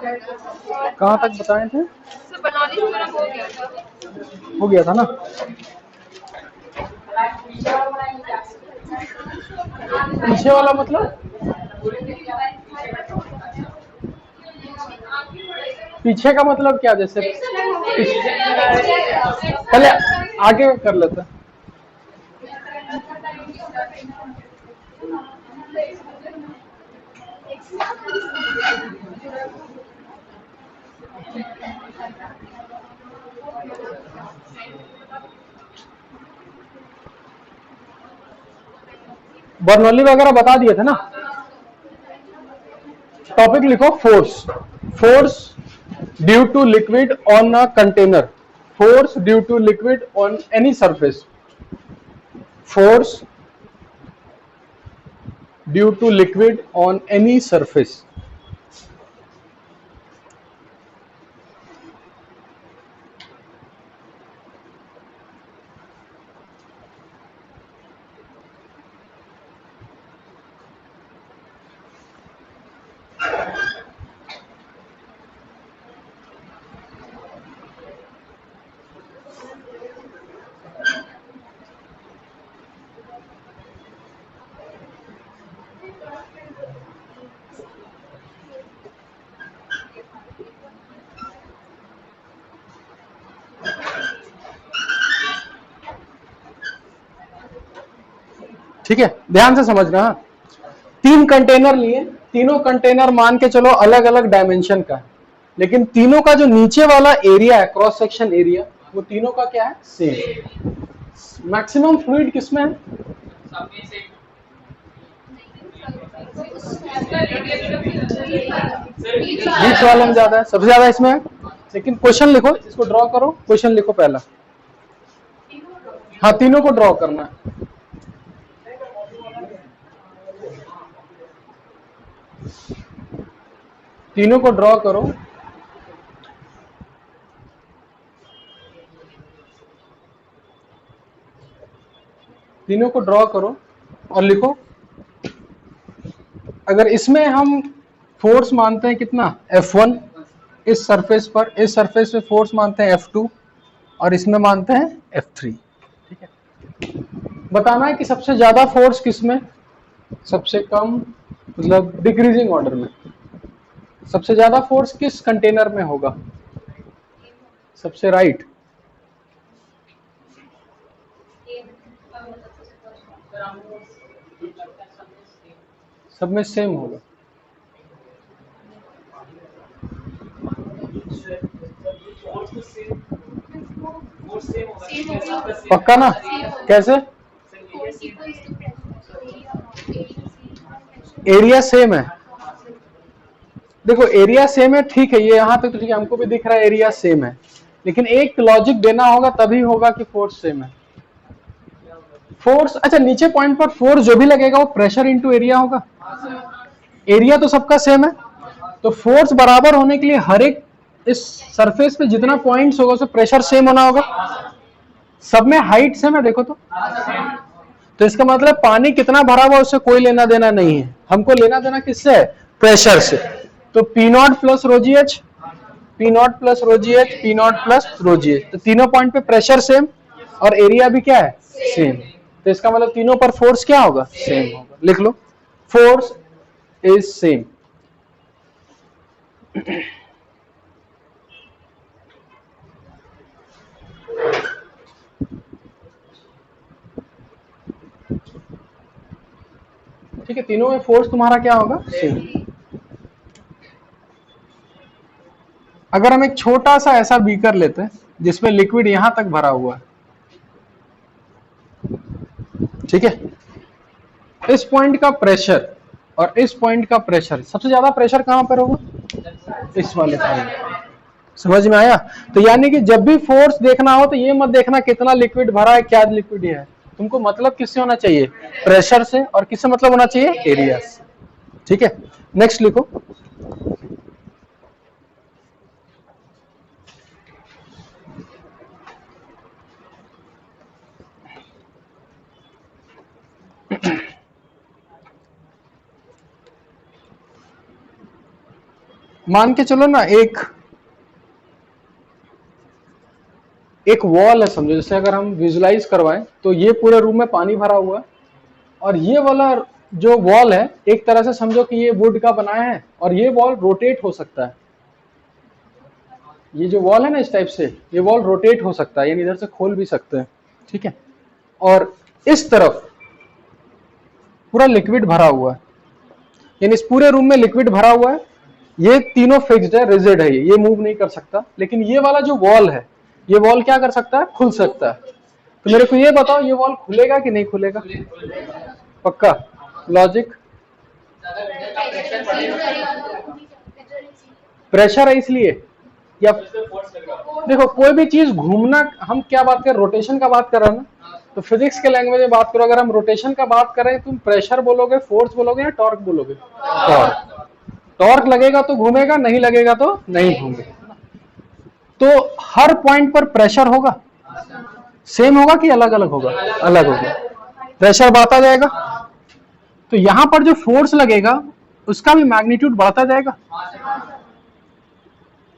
कहाँ तक बताए थे? हो गया था ना। पीछे वाला मतलब पीछे का मतलब क्या? जैसे पहले आगे कर लेते हैं। बर्नौली वगैरह बता दिए थे ना। टॉपिक लिखो force. Force due to liquid on a container. Force due to liquid on any surface. Force due to liquid on any surface. ठीक है, ध्यान से समझना। 3 कंटेनर लिए, तीनों कंटेनर मान के चलो अलग अलग डायमेंशन का है, लेकिन तीनों का जो नीचे वाला एरिया है, क्रॉस सेक्शन एरिया, वो तीनों का क्या है? सेम। मैक्सिमम फ्लूइड किसमें है? बीच वाले में ज्यादा है, सबसे ज्यादा इसमें है। लेकिन क्वेश्चन लिखो, इसको ड्रॉ करो, क्वेश्चन लिखो पहला। हाँ, तीनों को ड्रॉ करना है। तीनों को ड्रॉ करो। तीनों को ड्रॉ करो और लिखो। अगर इसमें हम फोर्स मानते हैं कितना? F1 इस सरफेस पर, इस सरफेस पे फोर्स मानते हैं F2 और इसमें मानते हैं F3। ठीक है, बताना है कि सबसे ज्यादा फोर्स किसमें, सबसे कम मतलब डिक्रीजिंग ऑर्डर में सबसे ज्यादा फोर्स किस कंटेनर में होगा? सबसे राइट, सब में सेम होगा। पक्का ना? कैसे? एरिया सेम है। देखो एरिया सेम है, ठीक है, ये यहां तक तो ठीक है, हमको भी दिख रहा है एरिया सेम है, लेकिन एक लॉजिक देना होगा तभी होगा कि फोर्स सेम है। फोर्स, अच्छा नीचे पॉइंट पर फोर्स जो भी लगेगा वो प्रेशर इंटू एरिया होगा। एरिया तो सबका सेम है, तो फोर्स बराबर होने के लिए हर एक इस सरफेस पे जितना पॉइंट्स होगा उसमें प्रेशर सेम होना होगा। सब में हाइट सेम है, देखो तो इसका मतलब पानी कितना भरा हुआ उससे कोई लेना देना नहीं है, हमको लेना देना किससे है? प्रेशर से। तो पी नॉट प्लस रोजी एच, पी नॉट प्लस रोजी एच, पी नॉट प्लस रोजी एच, तो तीनों पॉइंट पे प्रेशर सेम और एरिया भी क्या है? सेम। तो इसका मतलब तीनों पर फोर्स क्या होगा? सेम होगा। लिख लो, फोर्स इज सेम। ठीक है, तीनों में फोर्स तुम्हारा क्या होगा? सेम। अगर हम एक छोटा सा ऐसा बीकर लेते हैं जिसमें लिक्विड यहां तक भरा हुआ है, ठीक है, इस पॉइंट का प्रेशर और इस पॉइंट का प्रेशर, सबसे ज्यादा प्रेशर कहां पर होगा? इस वाले पॉइंट। समझ में आया? तो यानी कि जब भी फोर्स देखना हो तो ये मत देखना कितना लिक्विड भरा है, क्या लिक्विड है, तुमको मतलब किससे होना चाहिए? प्रेशर से। और किससे मतलब होना चाहिए? एरिया से। ठीक है, नेक्स्ट लिखो। मान के चलो ना, एक वॉल है समझो, जैसे अगर हम विजुलाइज करवाएं तो ये पूरे रूम में पानी भरा हुआ है, और ये वाला जो वॉल है एक तरह से समझो कि ये वुड का बनाया है, और ये वॉल रोटेट हो सकता है। ये जो वॉल है ना इस टाइप से, ये वॉल रोटेट हो सकता है, यानी इधर से खोल भी सकते हैं, ठीक है। और इस तरफ पूरा लिक्विड भरा हुआ है, यानी इस पूरे रूम में लिक्विड भरा हुआ है। ये तीनों फिक्स्ड है, रिजिड है, ये मूव नहीं कर सकता। लेकिन ये वाला जो वॉल है, ये वॉल क्या कर सकता है, खुल सकता है। तो मेरे को ये बताओ, ये वॉल खुलेगा कि नहीं खुलेगा? पक्का? लॉजिक? प्रेशर है इसलिए, या देखो कोई भी चीज घूमना, हम क्या बात कर, रोटेशन का बात कर रहे हैं ना, तो फिजिक्स के लैंग्वेज में बात करो, अगर हम रोटेशन का बात करें, तुम प्रेशर बोलोगे, फोर्स बोलोगे, या टॉर्क बोलोगे? टॉर्क। टॉर्क लगेगा तो घूमेगा, नहीं लगेगा तो नहीं घूमेगा। तो हर पॉइंट पर प्रेशर होगा, सेम होगा कि अलग अलग होगा? अलग होगा। प्रेशर बढ़ता जाएगा, तो यहां पर जो फोर्स लगेगा उसका भी मैग्नीट्यूड बढ़ता जाएगा।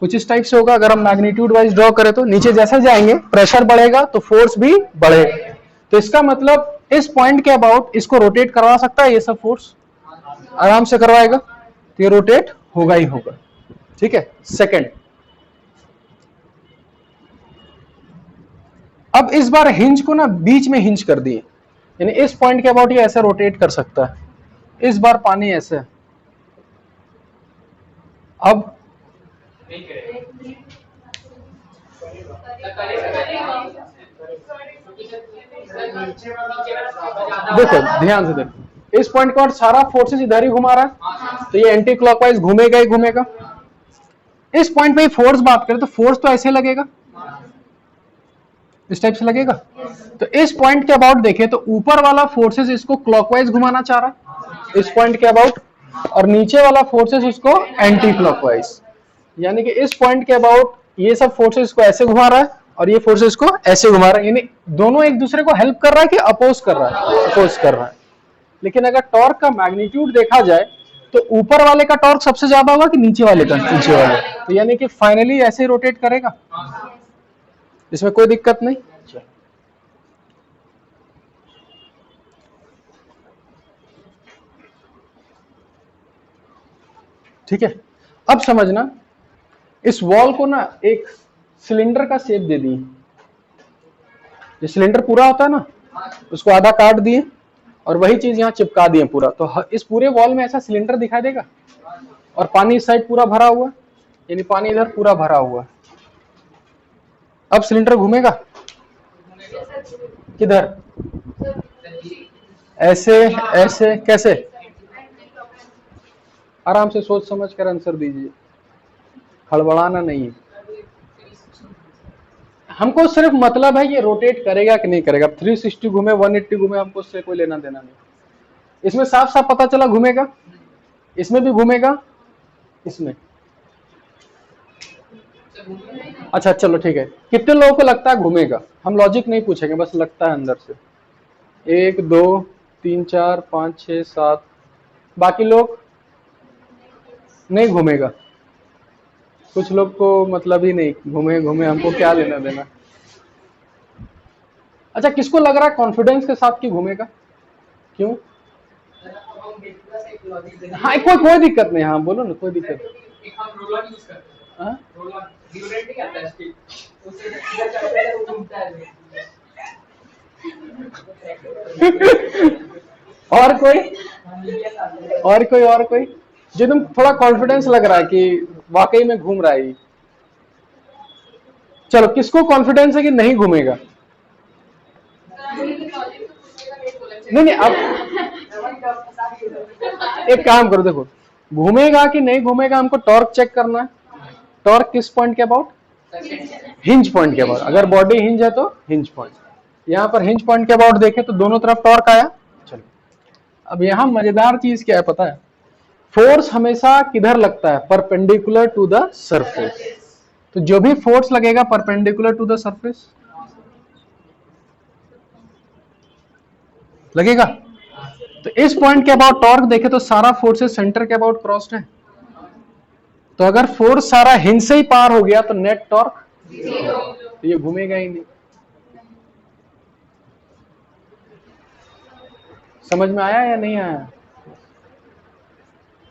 कुछ इस टाइप से होगा। अगर हम मैग्नीट्यूड वाइज ड्रॉ करें तो नीचे जैसे जाएंगे प्रेशर बढ़ेगा तो फोर्स भी बढ़ेगा। तो इसका मतलब इस पॉइंट के अबाउट इसको रोटेट करवा सकता है ये सब फोर्स, आराम से करवाएगा, तो ये रोटेट होगा ही होगा, ठीक है। सेकंड, अब इस बार हिंज को ना बीच में हिंज कर दिए, यानी इस पॉइंट के अबाउट ये ऐसे रोटेट कर सकता है। इस बार पानी ऐसे, अब देखो ध्यान से देखो, इस पॉइंट के बाद सारा फोर्सेस इधर ही घुमा रहा है, तो ये एंटी क्लॉकवाइज घूमेगा ही घूमेगा। इस पॉइंट पे फोर्स बात करें तो फोर्स तो ऐसे लगेगा, इस टाइप से लगेगा। तो इस पॉइंट के अबाउट देखें तो ऊपर वाला फोर्सेस इसको क्लॉकवाइज घुमाना चाह रहा है इस पॉइंट के अबाउट, और नीचे वाला फोर्सेस इसको एंटी क्लॉकवाइज, यानी कि इस पॉइंट के अबाउट ये सब फोर्सेस को ऐसे घुमा रहा है और ये फोर्सेस को ऐसे घुमा रहा है, यानी दोनों एक दूसरे को हेल्प कर रहा है कि अपोज कर रहा है? अपोज कर रहा है। लेकिन अगर टॉर्क का मैग्नीट्यूड देखा जाए तो ऊपर वाले का टॉर्क सबसे ज्यादा होगा कि नीचे वाले का? नीचे वाले। तो यानी कि फाइनली ऐसे रोटेट करेगा, इसमें कोई दिक्कत नहीं। ठीक है, अब समझना, इस वॉल को ना एक सिलेंडर का शेप दे दिए, ये सिलेंडर पूरा होता है ना, उसको आधा काट दिए और वही चीज यहाँ चिपका दिए पूरा, तो इस पूरे वॉल में ऐसा सिलेंडर दिखाई देगा। और पानी इस साइड पूरा भरा हुआ, यानी पानी इधर पूरा भरा हुआ। अब सिलेंडर घूमेगा किधर? ऐसे, ऐसे, कैसे? आराम से सोच समझ कर आंसर दीजिए, हड़बड़ाना नहीं है। हमको सिर्फ मतलब है ये रोटेट करेगा कि नहीं करेगा। 360 घूमे, 180 घूमे, हमको उससे कोई लेना देना नहीं। इसमें साफ साफ पता चला घूमेगा, इसमें भी घूमेगा, इसमें। अच्छा चलो ठीक है, कितने लोगों को लगता है घूमेगा? हम लॉजिक नहीं पूछेंगे, बस लगता है अंदर से। 1 2 3 4 5 6 7, बाकी लोग नहीं घूमेगा। कुछ लोग को मतलब ही नहीं, घूमे घूमे हमको क्या लेना देना। अच्छा, किसको लग रहा है कॉन्फिडेंस के साथ कि घूमेगा? क्यों? हाँ, कोई दिक्कत नहीं, हाँ बोलो ना, कोई दिक्कत नहीं। और कोई, और कोई जो तुम थोड़ा कॉन्फिडेंस लग रहा है कि वाकई में घूम रहा है? चलो, किसको कॉन्फिडेंस है कि नहीं घूमेगा? नहीं, अब एक काम करो, देखो घूमेगा कि नहीं घूमेगा हमको टॉर्क चेक करना है। टॉर्क किस पॉइंट के अबाउट? हिंज पॉइंट के अबाउट। अगर बॉडी हिंज है तो हिंज पॉइंट, यहाँ पर हिंज पॉइंट के अबाउट देखे तो दोनों तरफ टॉर्क आया। चलो, अब यहाँ मजेदार चीज क्या है पता है? फोर्स हमेशा किधर लगता है? Perpendicular to the surface. तो जो भी फोर्स लगेगा परपेंडिकुलर टू द सरफेस लगेगा। तो इस पॉइंट के अबाउट टॉर्क देखे तो सारा फोर्सेस सेंटर के अबाउट क्रॉस्ड है। तो अगर फोर्स सारा हिंज से ही पार हो गया तो नेट टॉर्क तो ये घूमेगा ही नहीं। समझ में आया या नहीं आया?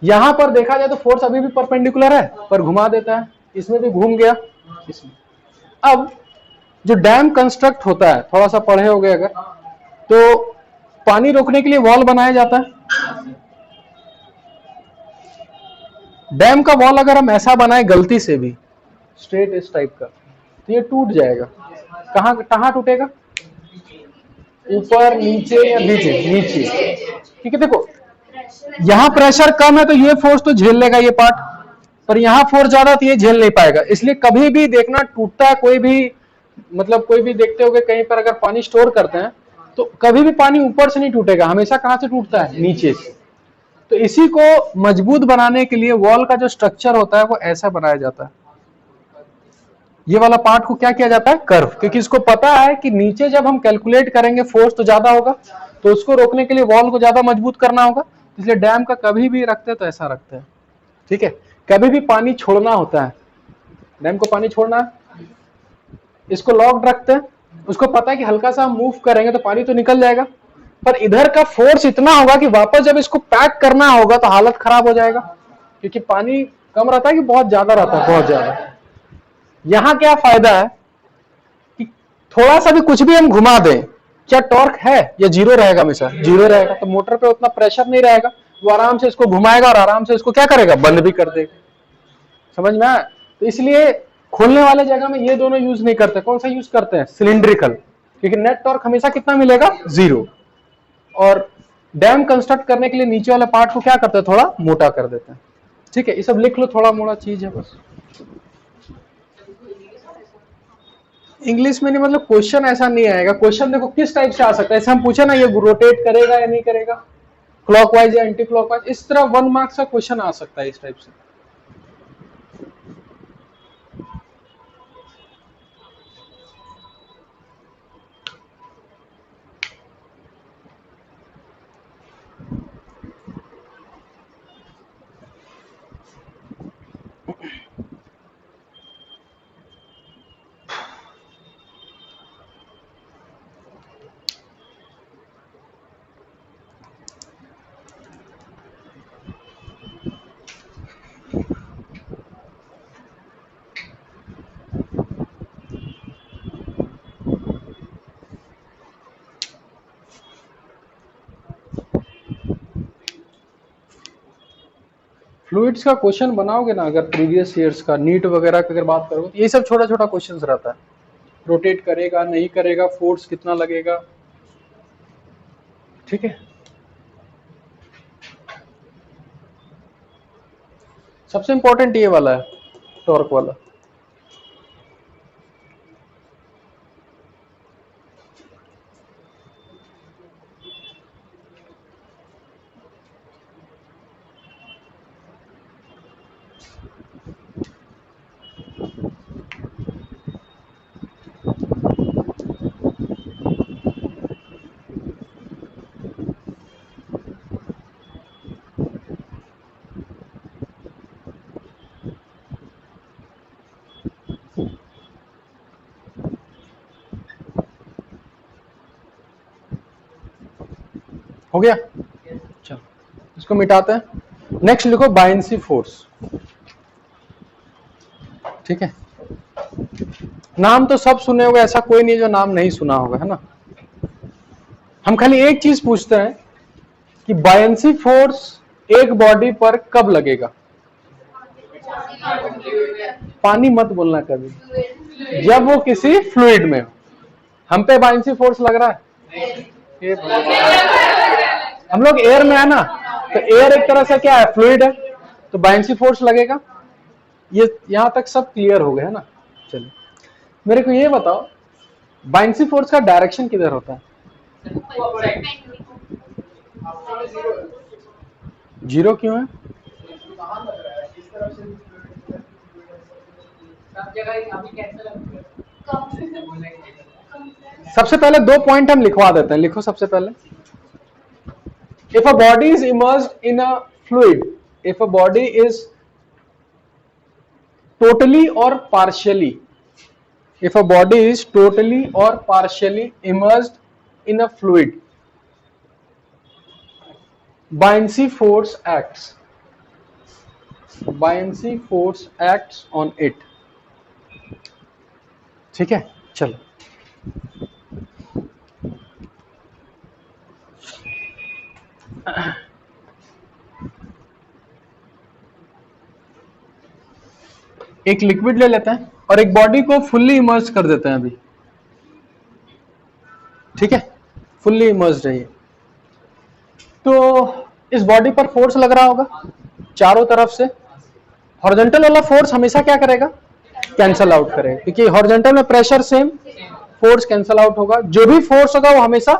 यहां पर देखा जाए तो फोर्स अभी भी परपेंडिकुलर है पर घुमा देता है, इसमें भी घूम गया इसमें। अब जो डैम कंस्ट्रक्ट होता है, थोड़ा सा पढ़े होगे अगर, तो पानी रोकने के लिए वॉल बनाया जाता है। डैम का वॉल अगर हम ऐसा बनाए गलती से भी स्ट्रेट इस टाइप का, तो ये टूट जाएगा। कहां टूटेगा? ऊपर, नीचे या नीचे? नीचे। ठीक है, देखो यहां प्रेशर कम है तो ये फोर्स तो झेल लेगा ये पार्ट, पर यहां फोर्स ज्यादा तो ये झेल नहीं पाएगा। इसलिए कभी भी देखना टूटता है कोई भी, मतलब कोई भी देखते होगे कहीं पर अगर पानी स्टोर करते हैं तो कभी भी पानी ऊपर से नहीं टूटेगा, हमेशा कहां से टूटता है? नीचे से। तो इसी को मजबूत बनाने के लिए वॉल का जो स्ट्रक्चर होता है वो ऐसा बनाया जाता है। ये वाला पार्ट को क्या किया जाता है? कर्व, क्योंकि इसको पता है कि नीचे जब हम कैलकुलेट करेंगे फोर्स तो ज्यादा होगा, तो उसको रोकने के लिए वॉल को ज्यादा मजबूत करना होगा। इसलिए डैम का कभी भी रखते हैं तो ऐसा रखते हैं। ठीक है, कभी भी पानी छोड़ना होता है, डैम को पानी छोड़ना है, इसको लॉक्ड रखते हैं। उसको पता है कि हल्का सा हम मूव करेंगे तो पानी तो निकल जाएगा, पर इधर का फोर्स इतना होगा कि वापस जब इसको पैक करना होगा तो हालत खराब हो जाएगा, क्योंकि पानी कम रहता है कि बहुत ज्यादा रहता है? बहुत ज्यादा। यहां क्या फायदा है कि थोड़ा सा भी कुछ भी हम घुमा दें, क्या टॉर्क है या जीरो रहेगा? हमेशा जीरो रहेगा। तो मोटर पे उतना प्रेशर नहीं रहेगा, वो आराम से इसको घुमाएगा और आराम से इसको क्या करेगा? बंद भी कर देगा। समझ में आया? तो इसलिए खोलने वाले जगह में ये दोनों यूज नहीं करते। कौन सा यूज करते हैं? सिलिंड्रिकल, क्योंकि नेट टॉर्क हमेशा कितना मिलेगा? जीरो। और डैम कंस्ट्रक्ट करने के लिए नीचे वाले पार्ट को क्या करते हैं? थोड़ा मोटा कर देते हैं। ठीक है, ये सब लिख लो, थोड़ा मोड़ा चीज है बस। इंग्लिश में नहीं, मतलब क्वेश्चन ऐसा नहीं आएगा। क्वेश्चन देखो किस टाइप से आ सकता है, ऐसे हम पूछे ना ये रोटेट करेगा या नहीं करेगा, क्लॉकवाइज या एंटी क्लॉकवाइज, इस तरह 1 मार्क्स का क्वेश्चन आ सकता है इस टाइप से। फ्लूइड्स का क्वेश्चन बनाओगे ना अगर प्रीवियस ईयर्स का, नीट वगैरह की अगर बात करोगे तो ये सब छोटा छोटा क्वेश्चंस रहता है। रोटेट करेगा नहीं करेगा, फोर्स कितना लगेगा। ठीक है, सबसे इंपॉर्टेंट ये वाला है, टॉर्क वाला। हो गया? चलो इसको मिटाते हैं। नेक्स्ट लिखो बायंसी फोर्स। ठीक है, नाम तो सब सुने होंगे, ऐसा कोई नहीं जो नाम नहीं सुना होगा, है ना। हम खाली एक चीज पूछते हैं कि बायंसी फोर्स एक बॉडी पर कब लगेगा? पानी मत बोलना कभी, जब वो किसी फ्लूइड में हो। हम पे बायंसी फोर्स लग रहा है, हम लोग एयर में है ना, तो एयर एक तरह से क्या है? फ्लूइड है, तो बायंसी फोर्स लगेगा। ये यहां तक सब क्लियर हो गया है ना। चलिए मेरे को ये बताओ, बायंसी फोर्स का डायरेक्शन किधर होता है? जीरो क्यों है? सबसे पहले 2 पॉइंट हम लिखवा देते हैं, लिखो सबसे पहले। If a body is immersed in a fluid, if a body is totally or partially, if a body is totally or partially immersed in a fluid, buoyancy force acts on it. ठीक है, चलो एक liquid ले लेते हैं और एक body को फुल्ली इमर्ज कर देते हैं अभी, ठीक है, फुल्ली इमर्ज है ये। तो इस बॉडी पर फोर्स लग रहा होगा चारों तरफ से। हॉरिजॉन्टल वाला फोर्स हमेशा क्या करेगा, कैंसल आउट करेगा, क्योंकि हॉरिजॉन्टल में pressure same, force cancel out होगा। जो भी फोर्स होगा वो हमेशा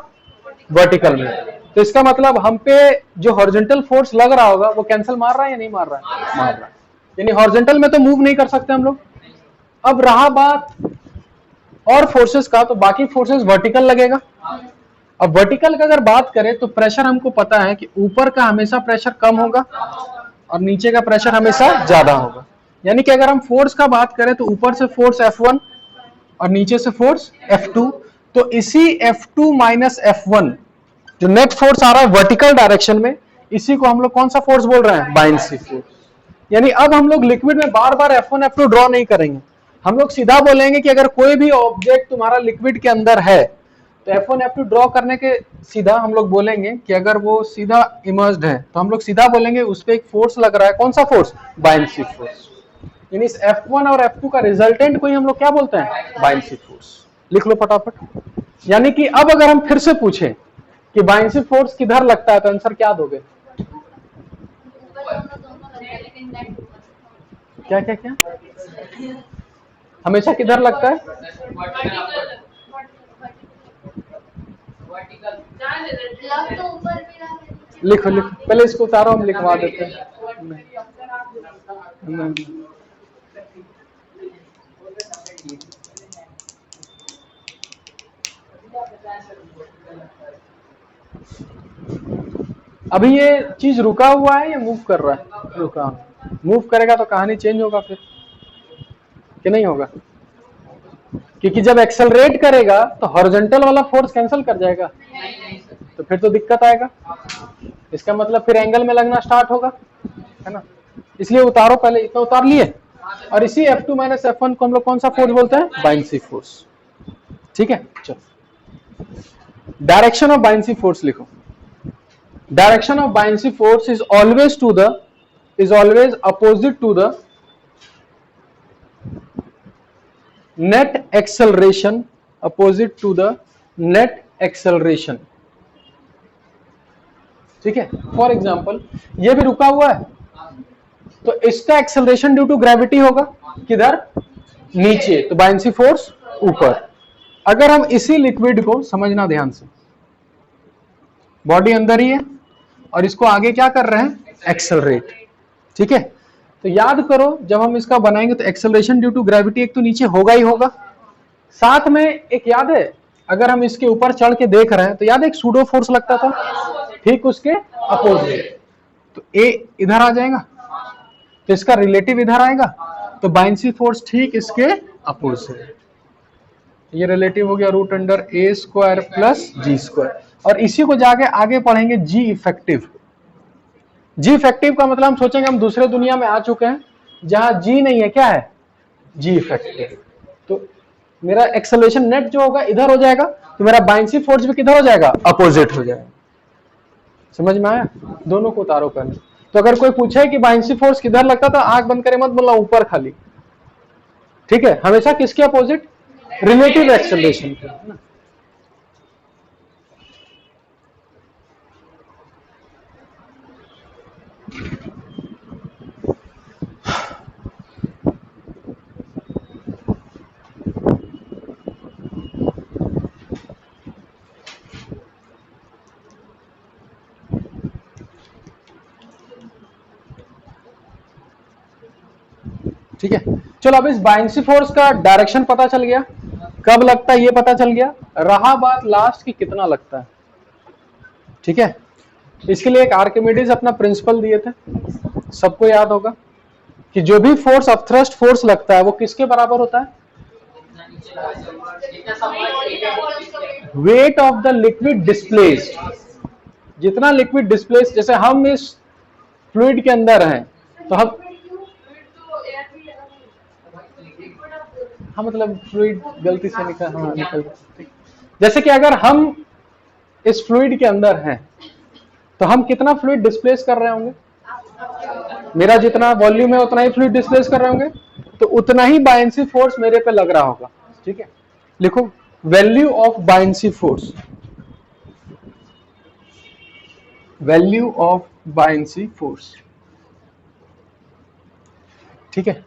वर्टिकल में। तो इसका मतलब हम पे जो हॉरिजॉन्टल फोर्स लग रहा होगा वो कैंसल मार रहा है या नहीं मार रहा है, मार रहा है। यानी हॉरिजॉन्टल में तो मूव नहीं कर सकते हम लोग। अब रहा बात और फोर्सेस का, तो बाकी फोर्सेस वर्टिकल लगेगा। अब वर्टिकल का अगर बात करें तो प्रेशर हमको पता है कि ऊपर का हमेशा प्रेशर कम होगा और नीचे का प्रेशर हमेशा ज्यादा होगा। यानी कि अगर हम फोर्स का बात करें तो ऊपर से फोर्स F1 और नीचे से फोर्स F2, तो इसी F2 माइनस F1 जो नेट फोर्स आ रहा है वर्टिकल डायरेक्शन में, इसी को हम लोग कौन सा फोर्स बोल रहे हैं, बायनेंसी फोर्स। यानी अब हम लोग लिक्विड में बार बार F1 F2 ड्रॉ नहीं करेंगे, हम लोग सीधा बोलेंगे कि अगर कोई भी ऑब्जेक्ट तुम्हारा लिक्विड के अंदर है तो F1 F2 ड्रॉ करने के सीधा हम लोग बोलेंगे कि अगर वो सीधा इमर्ज्ड है तो हम लोग सीधा बोलेंगे उस पर एक फोर्स लग रहा है, कौन सा फोर्स, बायनेंसी फोर्स। यानी इस F1 और F2 का रिजल्टेंट को ही हम लोग क्या बोलते हैं, बायनेंसी फोर्स। लिख लो फटाफट। यानी कि अब अगर हम फिर से पूछें कि बायनेंसी फोर्स किधर लगता है तो आंसर क्या दोगे, क्या क्या क्या, हमेशा किधर लगता है, लिखो लिखो, पहले इसको उतारो, हम लिखवा देते हैं। अभी ये चीज रुका हुआ है या मूव कर रहा है, रुका। मूव करेगा तो कहानी चेंज होगा फिर, कि नहीं होगा, क्योंकि जब एक्सेलरेट करेगा तो हॉरिजॉन्टल वाला फोर्स कैंसिल कर जाएगा, तो फिर तो दिक्कत आएगा। इसका मतलब फिर एंगल में लगना स्टार्ट होगा, है ना। इसलिए उतारो, पहले इतना उतार लिए, और इसी F2 माइनस F1 को हम लोग कौन सा फोर्स बोलते हैं, बायनेंसी फोर्स। ठीक है, चलो डायरेक्शन ऑफ बायनेंसी फोर्स लिखो। Direction of buoyancy force is always opposite to the net acceleration, opposite to the net acceleration। ठीक है, फॉर एग्जाम्पल ये भी रुका हुआ है तो इसका एक्सेलरेशन ड्यू टू ग्रेविटी होगा, किधर, नीचे, तो बायनेंसी फोर्स ऊपर। अगर हम इसी लिक्विड को, समझना ध्यान से, बॉडी अंदर ही है और इसको आगे क्या कर रहे हैं, एक्सेलरेट। ठीक है, तो याद करो जब हम इसका बनाएंगे तो एक्सेलरेशन ड्यू टू ग्रेविटी एक तो नीचे होगा ही होगा, साथ में एक याद है अगर हम इसके ऊपर चढ़ के देख रहे हैं तो याद है एक सूडो फोर्स लगता था, ठीक उसके अपोजिट, तो ए इधर आ जाएगा तो इसका रिलेटिव इधर आएगा, तो बायनेंसी फोर्स ठीक इसके अपोजिट। ये रिलेटिव हो गया रूट अंडर ए स्क्वायर प्लस जी स्क्वायर, और इसी को जाके आगे पढ़ेंगे जी इफेक्टिव। जी इफेक्टिव का मतलब हम सोचेंगे हम दूसरे दुनिया में आ चुके हैं जहां जी नहीं है, क्या है, जी इफेक्टिव। तो मेरा एक्सेलरेशन नेट जो होगा इधर हो जाएगा, तो मेरा बायनेंसी फोर्स भी किधर हो जाएगा, अपोजिट हो जाएगा। समझ में आया, दोनों को उतारो पहले। तो अगर कोई पूछे कि बायनेंसी फोर्स किधर लगता था, आंख बंद करे मत बोलना, ऊपर खाली। ठीक है, हमेशा किसके अपोजिट, रिलेटिव एक्सेलरेशन के, है ना। ठीक है, चलो अब इस बायनेंसी फोर्स का डायरेक्शन पता चल गया, कब लगता है ये पता चल गया, रहा बात लास्ट की कितना लगता है। ठीक है, इसके लिए एक आर्किमिडीज अपना प्रिंसिपल दिए थे, सबको याद होगा, कि जो भी फोर्स अपथ्रस्ट फोर्स लगता है वो किसके बराबर होता है? Weight of the liquid displaced. जितना लिक्विड डिस्प्लेस, जैसे हम इस फ्लूइड के अंदर हैं तो हम, हाँ मतलब फ्लूइड गलती से निकल, हाँ निकल, जैसे कि अगर हम इस फ्लूइड के अंदर हैं तो हम कितना फ्लूइड डिस्प्लेस कर रहे होंगे? मेरा जितना वॉल्यूम है उतना ही फ्लूइड डिस्प्लेस कर रहे होंगे, तो उतना ही बायंसी फोर्स मेरे पे लग रहा होगा। ठीक है, लिखो value of buoyancy force, value of buoyancy force. ठीक है,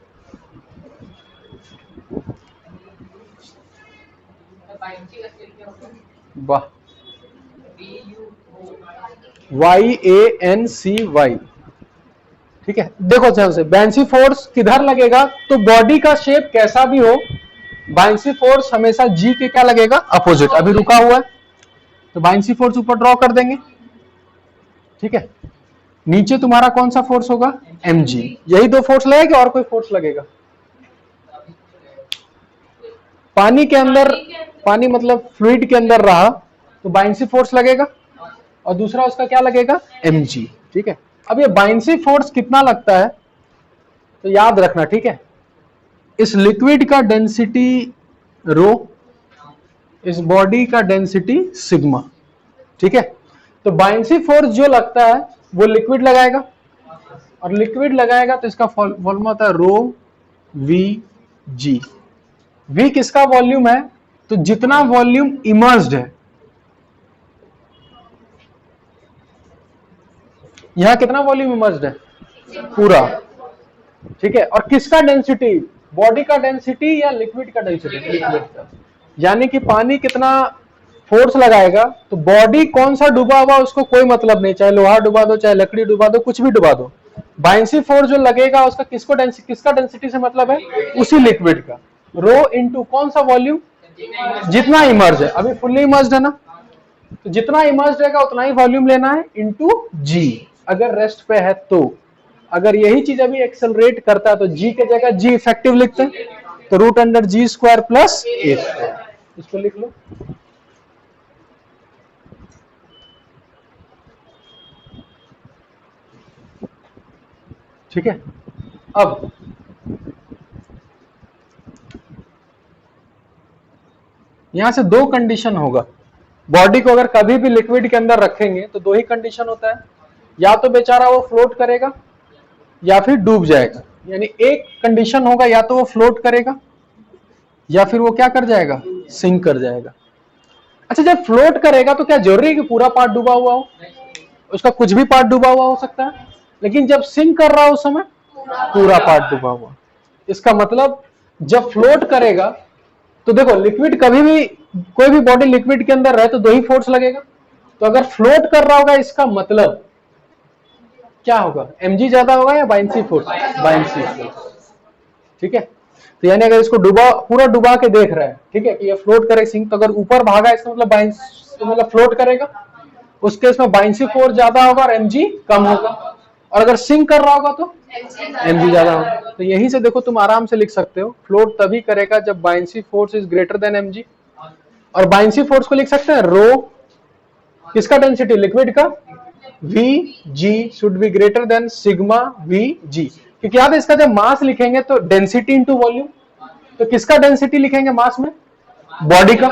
वाह, YANCY। ठीक है, देखो ध्यान से, बायंसी फोर्स किधर लगेगा तो बॉडी का शेप कैसा भी हो, बायंसी फोर्स हमेशा जी के क्या लगेगा? अपोजिट। अभी रुका हुआ है तो बायंसी फोर्स ऊपर ड्रॉ कर देंगे। ठीक है, नीचे तुम्हारा कौन सा फोर्स होगा? mg। यही दो फोर्स लगेगा और कोई फोर्स लगेगा? पानी के अंदर, पानी मतलब फ्लूइड के अंदर रहा तो बायंसी फोर्स लगेगा और दूसरा उसका क्या लगेगा? mg। ठीक है, अब ये बायंसी फोर्स कितना लगता है तो याद रखना। ठीक है, इस लिक्विड का डेंसिटी रो, इस बॉडी का डेंसिटी सिग्मा। ठीक है, तो बायंसी फोर्स जो लगता है वो लिक्विड लगाएगा, और लिक्विड लगाएगा तो इसका फॉर्मूला होता है रो वी जी। वी किसका वॉल्यूम है? तो जितना वॉल्यूम इमर्स्ड है, यहां कितना वॉल्यूम इमर्स्ड है? पूरा। ठीक है, और किसका डेंसिटी? बॉडी का डेंसिटी या लिक्विड का डेंसिटी? लिक्विड का। यानी कि पानी कितना फोर्स लगाएगा तो बॉडी कौन सा डूबा हुआ उसको कोई मतलब नहीं, चाहे लोहा डुबा दो, चाहे लकड़ी डुबा दो, कुछ भी डुबा दो, बायंसी फोर्स जो लगेगा उसका किसका डेंसिटी से मतलब है? उसी लिक्विड का। रो इनटू कौन सा वॉल्यूम? जितना इमर्ज है, अभी फुल्ली इमर्ज है ना, तो जितना इमर्ज रहेगा उतना ही वॉल्यूम लेना है इंटू जी, अगर रेस्ट पे है तो। अगर यही चीज अभी एक्सेलरेट करता है तो जी के जगह जी इफेक्टिव लिखते हैं, तो रूट अंडर जी स्क्वायर प्लस ए स्क्वायर, इसको लिख लो। ठीक है, अब यहां से दो कंडीशन होगा। बॉडी को अगर कभी भी लिक्विड के अंदर रखेंगे तो दो ही कंडीशन होता है, या तो बेचारा वो फ्लोट करेगा या फिर डूब जाएगा। यानी एक कंडीशन होगा, या तो वो फ्लोट करेगा या फिर वो क्या कर जाएगा? सिंक कर जाएगा। अच्छा, जब फ्लोट करेगा तो क्या जरूरी है कि पूरा पार्ट डूबा हुआ हो? उसका कुछ भी पार्ट डूबा हुआ हो सकता है, लेकिन जब सिंक कर रहा हो उस समय पूरा पार्ट डूबा हुआ। इसका मतलब जब फ्लोट करेगा तो देखो, लिक्विड कभी भी, कोई भी बॉडी लिक्विड के अंदर रहे तो दो ही फोर्स लगेगा, तो अगर फ्लोट कर रहा होगा इसका मतलब क्या होगा? mg ज्यादा होगा या बायंसी फोर्स? Buoyancy force. ठीक है, तो यानी अगर इसको डुबा, पूरा डुबा के देख रहा है, ठीक है, कि ये फ्लोट करे सिंक, तो अगर ऊपर भागा इसका मतलब मतलब फ्लोट करेगा, उस केस में बायंसी फोर्स ज्यादा होगा और mg कम होगा, और अगर सिंक कर रहा होगा तो mg ज्यादा होगा। तो यहीं से देखो तुम आराम से लिख सकते हो, फ्लोट तभी करेगा जब buoyancy force is greater then mg। और बायंसी फोर्स को लिख सकते हैं रो, किसका डेंसिटी? लिक्विड का। We ji should be greater than sigma V जी, क्योंकि याद है इसका जब मास लिखेंगे तो डेंसिटी इंटू वॉल्यूम, तो किसका डेंसिटी लिखेंगे मास में? बॉडी का।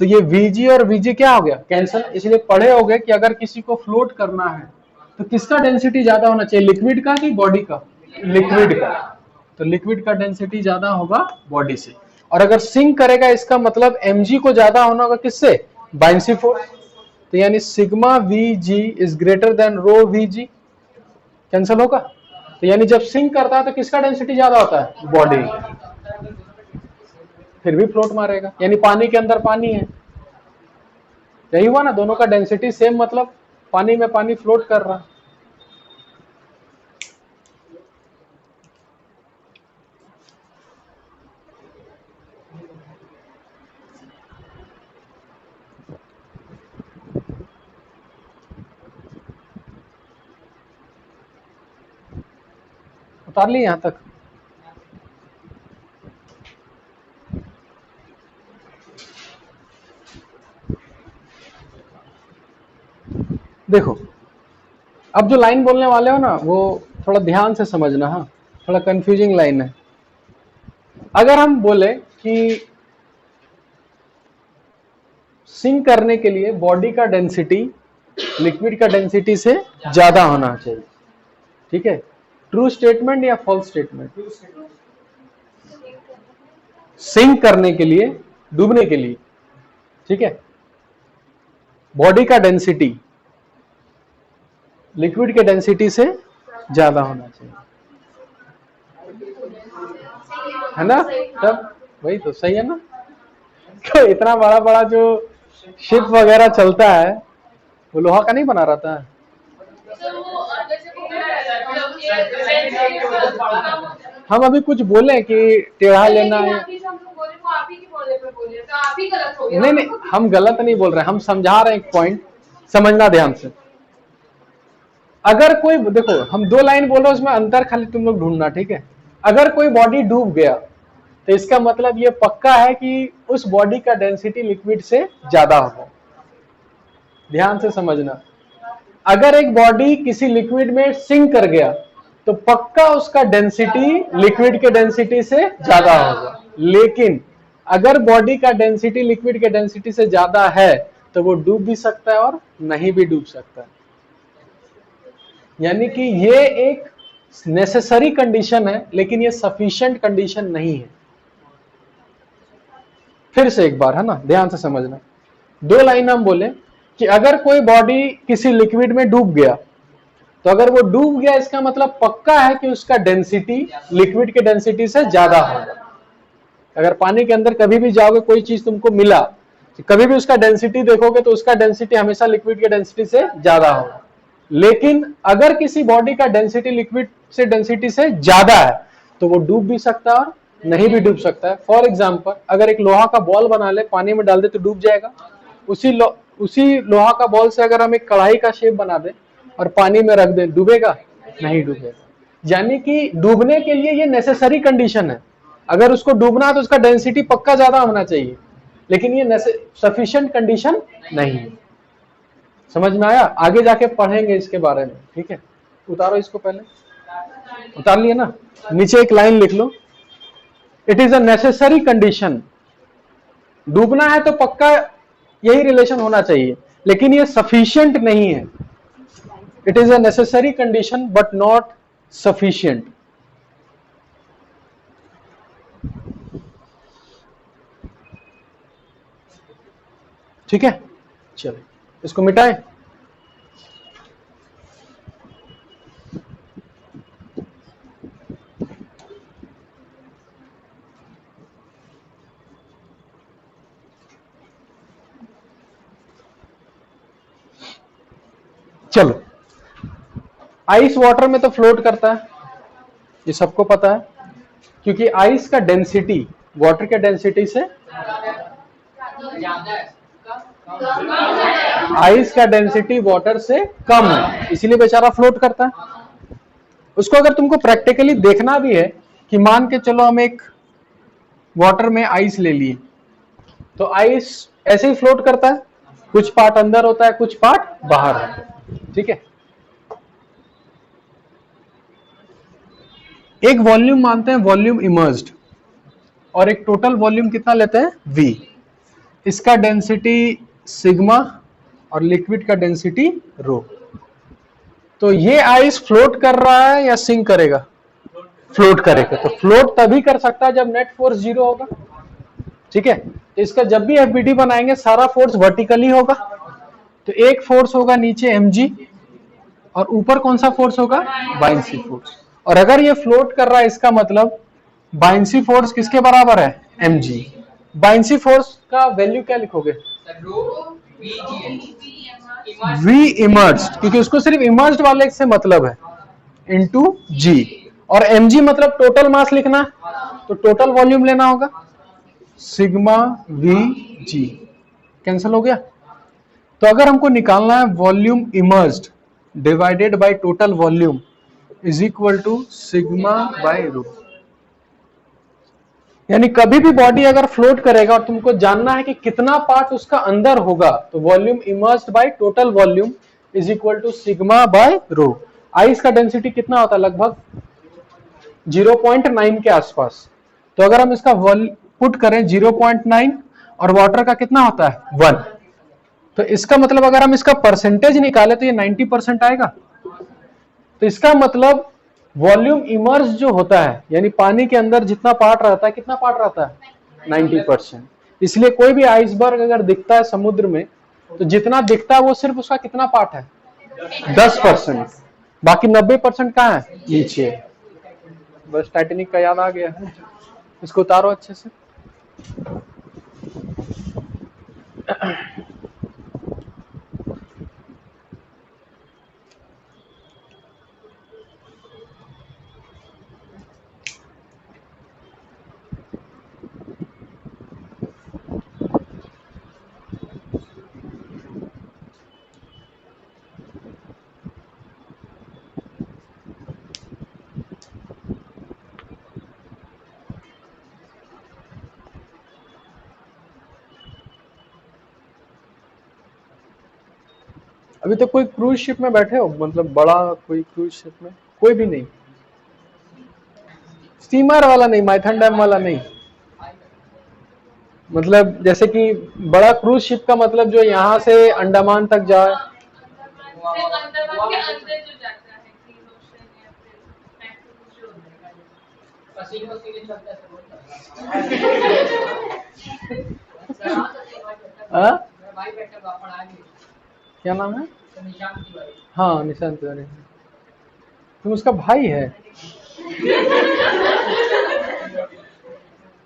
तो ये वीजी और वीजी क्या हो गया? कैंसल। इसलिए पढ़े हो गए कि अगर किसी को फ्लोट करना है तो किसका डेंसिटी ज्यादा होना चाहिए, लिक्विड का कि बॉडी का? लिक्विड का। तो लिक्विड का डेंसिटी ज्यादा होगा बॉडी से। और अगर सिंक करेगा इसका मतलब mg को ज्यादा होना होगा किससे? Buoyancy force. तो यानी sigma V ji is greater than rho V G, cancel होगा। तो यानी जब सिंक करता है तो किसका डेंसिटी ज्यादा होता है? बॉडी। फिर भी फ्लोट मारेगा, यानी पानी के अंदर पानी है, यही हुआ ना, दोनों का डेंसिटी सेम, मतलब पानी में पानी फ्लोट कर रहा। उतार लिए यहां तक? देखो, अब जो लाइन बोलने वाले हो ना, वो थोड़ा ध्यान से समझना। हाँ, थोड़ा कंफ्यूजिंग लाइन है। अगर हम बोले कि सिंक करने के लिए बॉडी का डेंसिटी लिक्विड का डेंसिटी से ज्यादा होना चाहिए, ठीक है, ट्रू स्टेटमेंट या फॉल्स स्टेटमेंट? सिंक करने के लिए, डूबने के लिए, ठीक है, बॉडी का डेंसिटी लिक्विड के डेंसिटी से ज्यादा होना चाहिए, है ना? तब वही तो सही है ना? तो इतना बड़ा बड़ा जो शिप वगैरह चलता है वो लोहा का नहीं बना रहता है? हम अभी कुछ बोले कि टेढ़ा लेना है, नहीं नहीं, हम गलत नहीं बोल रहे, हम समझा रहे हैं एक पॉइंट, समझना ध्यान से। अगर कोई, देखो हम दो लाइन बोल रहे हैं, उसमें अंतर खाली तुम लोग ढूंढना, ठीक है? अगर कोई बॉडी डूब गया तो इसका मतलब ये पक्का है कि उस बॉडी का डेंसिटी लिक्विड से ज्यादा होगा। ध्यान से समझना, अगर एक बॉडी किसी लिक्विड में सिंक कर गया तो पक्का उसका डेंसिटी लिक्विड के डेंसिटी से ज्यादा होगा। लेकिन अगर बॉडी का डेंसिटी लिक्विड के डेंसिटी से ज्यादा है तो वो डूब भी सकता है और नहीं भी डूब सकता है। यानी कि ये एक नेसेसरी कंडीशन है, लेकिन ये सफिशिएंट कंडीशन नहीं है। फिर से एक बार, है ना, ध्यान से समझना। दो लाइन हम बोले कि अगर कोई बॉडी किसी लिक्विड में डूब गया तो अगर वो डूब गया इसका मतलब पक्का है कि उसका डेंसिटी लिक्विड के डेंसिटी से ज्यादा होगा। अगर पानी के अंदर कभी भी जाओगे, कोई चीज तुमको मिला, तो कभी भी उसका डेंसिटी देखोगे तो उसका डेंसिटी हमेशा लिक्विड के डेंसिटी से ज्यादा होगा। लेकिन अगर किसी बॉडी का डेंसिटी लिक्विड से डेंसिटी से ज्यादा है तो वो डूब भी सकता है और नहीं भी डूब सकता है। फॉर एग्जाम्पल, अगर एक लोहा का बॉल बना ले, पानी में डाल दे तो डूब जाएगा। उसी लोहा का बॉल से अगर हम एक कढ़ाई का शेप बना दे और पानी में रख दे, डूबेगा? नहीं डूबेगा। यानी कि डूबने के लिए ये नेसेसरी कंडीशन है। अगर उसको डूबना है तो उसका डेंसिटी पक्का ज्यादा होना चाहिए, लेकिन ये सफिशिएंट कंडीशन नहीं है। समझ में आया? आगे जाके पढ़ेंगे इसके बारे में, ठीक है? उतारो इसको, पहले उतार लिए ना? नीचे एक लाइन लिख लो, it is a necessary condition. डूबना है तो पक्का यही रिलेशन होना चाहिए, लेकिन ये सफिशिएंट नहीं है। It is a necessary condition but not sufficient. ठीक है, चलो इसको मिटाएं। चलो, आइस वाटर में तो फ्लोट करता है, ये सबको पता है, क्योंकि आइस का डेंसिटी वाटर के डेंसिटी से, आइस का डेंसिटी वाटर से कम है, इसीलिए बेचारा फ्लोट करता है। उसको अगर तुमको प्रैक्टिकली देखना भी है कि मान के चलो हम एक वाटर में आइस ले लिए, तो आइस ऐसे ही फ्लोट करता है, कुछ पार्ट अंदर होता है, कुछ पार्ट बाहर होता है, ठीक है? एक वॉल्यूम मानते हैं वॉल्यूम इमर्ज्ड, और एक टोटल वॉल्यूम कितना लेते हैं? V। इसका डेंसिटी सिग्मा और लिक्विड का डेंसिटी रो। तो ये आइस फ्लोट कर रहा है या सिंक करेगा? फ्लोट करेगा। तो फ्लोट तभी कर सकता है जब नेट फोर्स 0 होगा, ठीक है? तो इसका जब भी एफबीडी बनाएंगे सारा फोर्स वर्टिकली होगा। तो एक फोर्स होगा नीचे mg, और ऊपर कौन सा फोर्स होगा? Buoyancy force. और अगर ये फ्लोट कर रहा है इसका मतलब बायंसी फोर्स किसके बराबर है? mg। बायंसी फोर्स का वैल्यू क्या लिखोगे? V इमर्ज्ड, क्योंकि उसको सिर्फ इमर्ज्ड वाले से मतलब है, इनटू g। और mg मतलब टोटल मास लिखना, तो टोटल वॉल्यूम लेना होगा, सिग्मा v g। कैंसिल हो गया? तो अगर हमको निकालना है volume immersed divided by total volume, is equal to sigma by rho. यानी कभी भी बॉडी अगर फ्लोट करेगा और तुमको जानना है कि कितना पार्ट उसका अंदर होगा, तो volume immersed by total volume is equal to sigma by rho. Ice का डेंसिटी कितना होता है? लगभग 0.9 के आसपास। तो अगर हम इसका पुट करें 0.9 और वाटर का कितना होता है 1, तो इसका मतलब अगर हम इसका परसेंटेज निकाले तो ये 90% आएगा। तो इसका मतलब वॉल्यूम इमर्स जो होता है, यानी पानी के अंदर जितना पार्ट रहता है, कितना पार्ट रहता है 90%। इसलिए कोई भी आइसबर्ग अगर दिखता है समुद्र में, तो जितना दिखता है वो सिर्फ उसका कितना पार्ट है 10%, बाकी 90% कहाँ है नीचे। बस टाइटेनिक का याद आ गया है, इसको उतारो अच्छे से। अभी तो कोई क्रूज शिप में बैठे हो? मतलब बड़ा कोई क्रूज शिप में? कोई भी नहीं? स्टीमर वाला नहीं, माइथन डैम वाला नहीं, मतलब जैसे कि बड़ा क्रूज शिप का मतलब जो यहाँ से अंडमान तक जाए। क्या नाम है? हाँ, निशांत तिवारी। तुम उसका भाई है?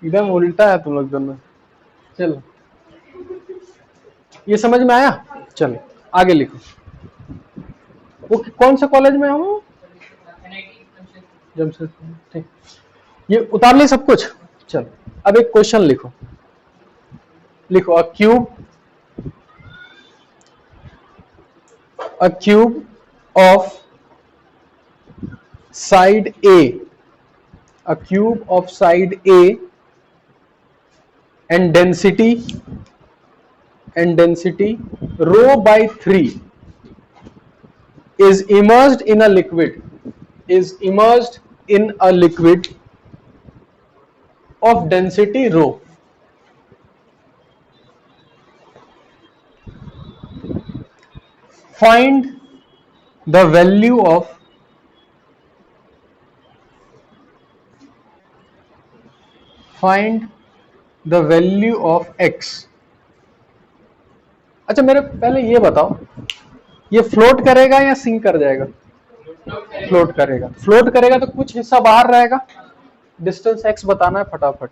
एकदम उल्टा है तुम लोग दोनों। चलो, ये समझ में आया? चलो आगे लिखो। वो कौन से कॉलेज में हूँ? जमशेदपुर। ठीक, ये उतार ले सब कुछ। चलो अब एक क्वेश्चन लिखो। लिखो अ cube of side A, a cube of side A and density rho by 3 is immersed in a liquid, of density rho. Find the value of x. अच्छा मेरे पहले ये बताओ, ये फ्लोट करेगा या सिंक कर जाएगा? फ्लोट करेगा। फ्लोट करेगा तो कुछ हिस्सा बाहर रहेगा, डिस्टेंस x बताना है फटाफट।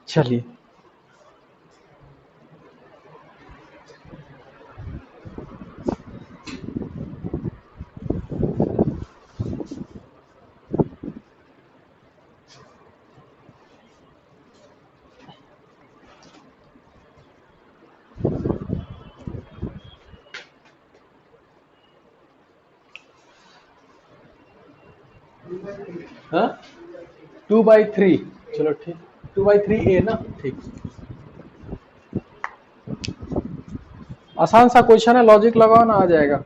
चलिए, हाँ 2/3, चलो ठीक, 2/3 ए ना, ठीक। आसान सा क्वेश्चन है, लॉजिक लगाओ ना, आ जाएगा।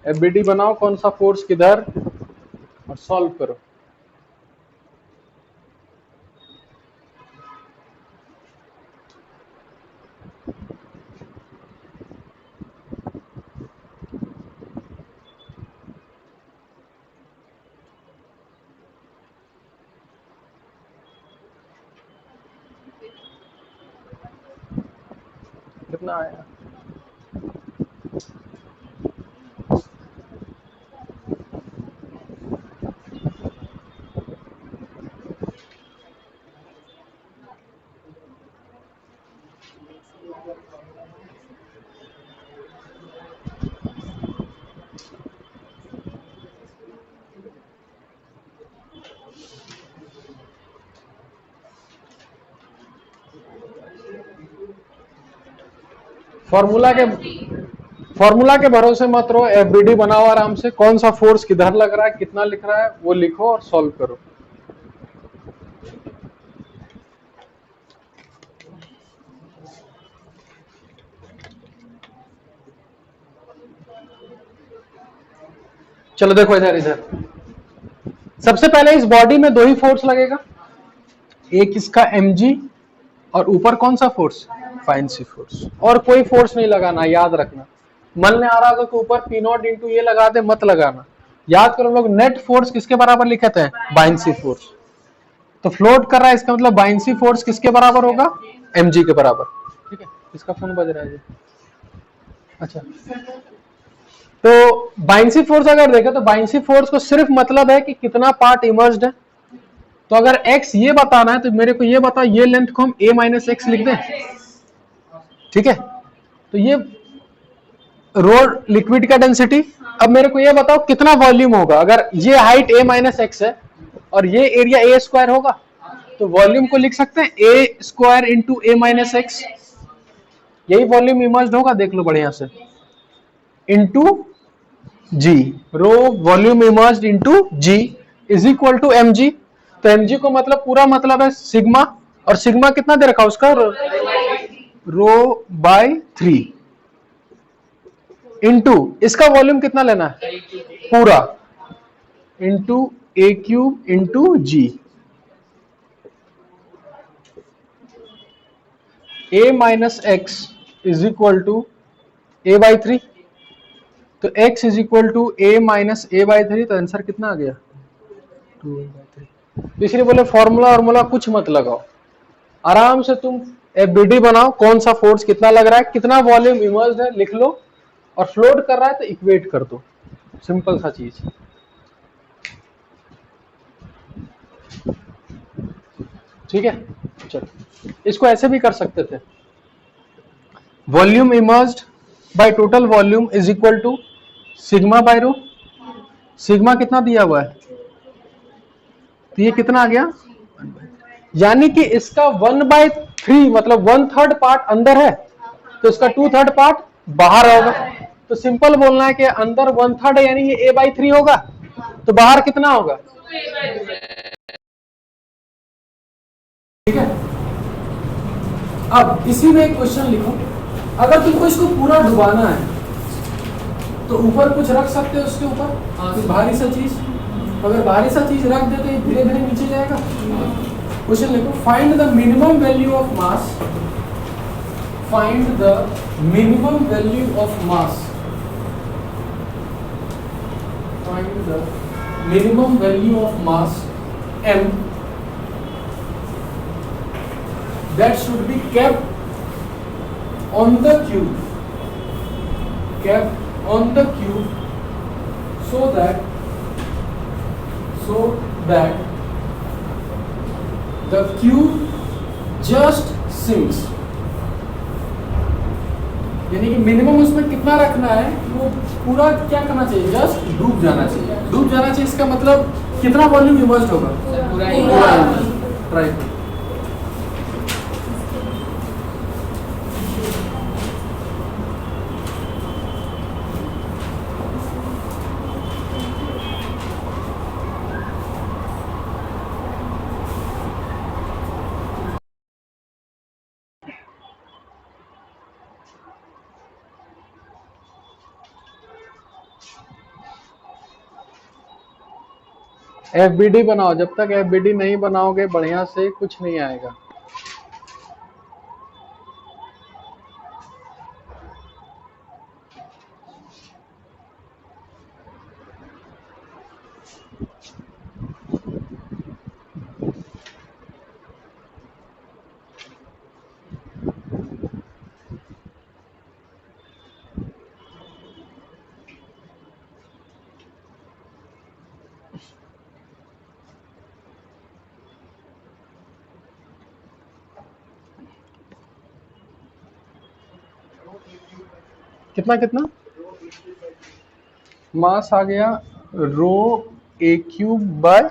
एफबीडी बनाओ कौन सा फोर्स किधर, और सॉल्व करो। कितना आया? फॉर्मूला के भरोसे मत रहो, एफबीडी बनाओ आराम से, कौन सा फोर्स किधर लग रहा है, कितना लिख रहा है वो लिखो और सॉल्व करो। चलो देखो इधर इधर, सबसे पहले इस बॉडी में दो ही फोर्स लगेगा, एक इसका mg और ऊपर कौन सा फोर्स, फाइनेंसी फोर्स, और कोई फोर्स नहीं लगाना, याद रखना। मन में आ रहा होगा कि ऊपर पी नॉट इंटू ये लगा दे, मत लगाना। याद करो लोग, नेट फोर्स किसके बराबर लिखे थे, बाइंसी फोर्स। तो फ्लोट कर रहा है, इसका मतलब बाइंसी फोर्स किसके बराबर होगा, mg के बराबर। ठीक है, इसका फोन बज रहा है। अच्छा, तो बाइंसी फोर्स अगर देखें तो बाइंसी फोर्स को सिर्फ मतलब है कि कितना पार्ट इमर्ज्ड है। तो अगर x ये बताना है तो मेरे को ये बता, ये लेंथ को हम a माइनस एक्स लिख दें। ठीक है, तो ये रो लिक्विड का डेंसिटी। अब मेरे को ये बताओ कितना वॉल्यूम होगा, अगर ये हाइट a माइनस एक्स है और ये एरिया a स्क्वायर होगा, तो वॉल्यूम को लिख सकते हैं a square into a minus x, यही वॉल्यूम इमर्ज्ड होगा, देख लो बढ़िया से, into g, rho volume immersed into g is equal to m g. तो एम जी को मतलब पूरा मतलब है सिग्मा, और सिग्मा कितना दे रखा उसका, रो बाय 3 इंटू इसका वॉल्यूम कितना लेना है पूरा, into a cube into g. A minus x is equal to a by 3, तो x is equal to a minus a by 3, तो आंसर कितना आ गया 2a/3। इसलिए बोले फॉर्मूला फॉर्मूला कुछ मत लगाओ, आराम से तुम एफबीडी बनाओ, कौन सा फोर्स कितना लग रहा है, कितना वॉल्यूम इमर्ज्ड है लिख लो, और फ्लोट कर रहा है तो इक्वेट कर दो, सिंपल सा चीज। ठीक है, चलो इसको ऐसे भी कर सकते थे, volume immersed by total volume is equal to sigma by rho. Sigma कितना दिया हुआ है, तो ये कितना आ गया, यानी कि इसका 1/3 मतलब 1/3 पार्ट अंदर है, तो इसका 2/3 पार्ट बाहर होगा। तो सिंपल बोलना है कि अंदर 1/3 है, यानी ये a/3 होगा, तो बाहर कितना होगा, ठीक है। अब इसी में एक क्वेश्चन लिखो, अगर तुमको इसको पूरा डुबाना है तो ऊपर कुछ रख सकते हो, उसके ऊपर कोई भारी सा चीज, अगर भारी सा चीज रख दे तो ये धीरे धीरे नीचे जाएगा। क्वेश्चन लिखो, find the minimum value of mass, find the minimum value of mass, find the minimum value of mass m that should be kept on the cube, kept on the cube, so that the cube just sinks, यानी कि minimum उसमें कितना रखना है, वो पूरा क्या करना चाहिए, जस्ट डूब जाना चाहिए। डूब जाना चाहिए इसका मतलब कितना वॉल्यूम इमर्ज्ड होगा, पूरा। राइट, एफबीडी बनाओ, जब तक एफबीडी नहीं बनाओगे बढ़िया से कुछ नहीं आएगा। कितना कितना मास आ गया, रो ए क्यूब बाय,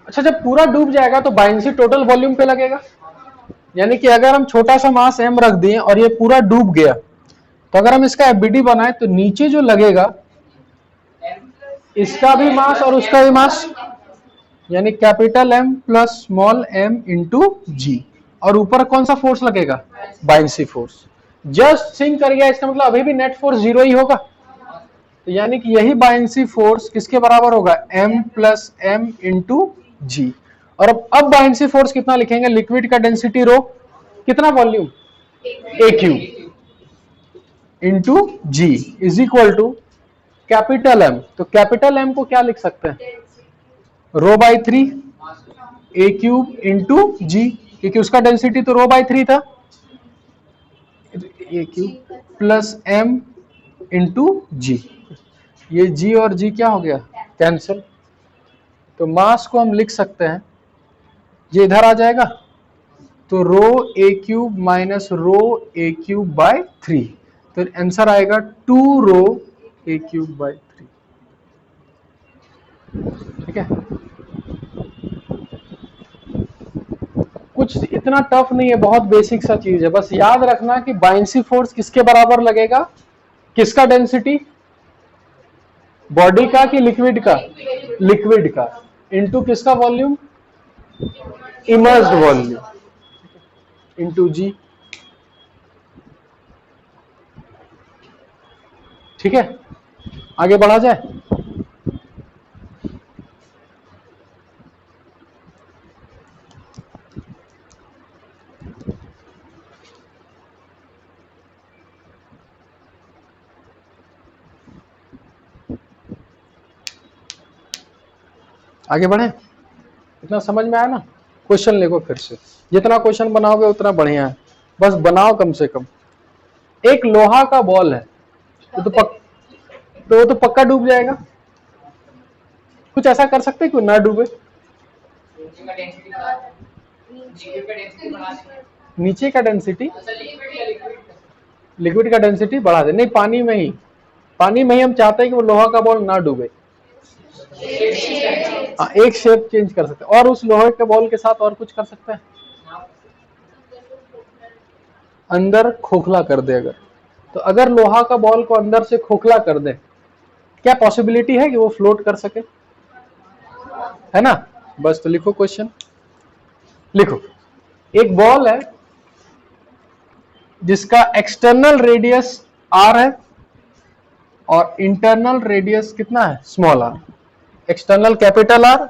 अच्छा, जब पूरा डूब जाएगा तो बायनेंसी टोटल वॉल्यूम पे लगेगा, यानी कि अगर हम छोटा सा मास m रख दिए और ये पूरा डूब गया, तो अगर हम इसका एफबीडी बनाए तो नीचे जो लगेगा इसका भी मास और उसका भी मास, यानी capital M plus small m into g, और ऊपर कौन सा फोर्स लगेगा, बायनेंसी फोर्स। जस्ट सिंक कर गया, इसका मतलब अभी भी नेट फोर्स जीरो ही होगा, तो यानी कि यही बायनेंसी फोर्स किसके बराबर होगा, m plus m into g. और अब बायनेंसी फोर्स कितना लिखेंगे, लिक्विड का डेंसिटी रो, कितना volume a cube into g is equal to capital M, तो कैपिटल M को क्या लिख सकते हैं, rho by three a cube into g, क्योंकि उसका डेंसिटी तो रो बाई थ्री था, a cube plus m into g, ये g और g क्या हो गया, कैंसिल। तो मास को हम लिख सकते हैं, ये इधर आ जाएगा, तो rho a cube minus rho a cube by three, तो आंसर आएगा 2 rho a cube by three. ठीक है, कुछ इतना टफ नहीं है, बहुत बेसिक सा चीज है, बस याद रखना कि बायनेंसी फोर्स किसके बराबर लगेगा, किसका डेंसिटी, बॉडी का कि लिक्विड का, लिक्विड का, इनटू किसका वॉल्यूम, इमर्स्ड वॉल्यूम, इनटू जी। ठीक है, आगे बढ़ा जाए। आगे बढ़े, इतना समझ में आया ना। क्वेश्चन लिखो फिर से, जितना क्वेश्चन बनाओगे उतना बढ़िया है, बस बनाओ कम से कम। एक लोहा का बॉल है, तो पक्का डूब जाएगा, कुछ ऐसा कर सकते क्यों ना डूबे, नीचे का डेंसिटी, लिक्विड का डेंसिटी बढ़ा दे, नहीं पानी में ही हम चाहते हैं कि वो लोहा का बॉल ना डूबे, एक शेप चेंज कर सकते हैं, और उस लोहे के बॉल के साथ और कुछ कर सकते हैं, अंदर खोखला कर दे अगर, तो अगर लोहा का बॉल को अंदर से खोखला कर दे, क्या पॉसिबिलिटी है कि वो फ्लोट कर सके, है ना। बस तो लिखो क्वेश्चन, लिखो, एक बॉल है जिसका एक्सटर्नल रेडियस r है और इंटरनल रेडियस कितना है, small r, external capital R,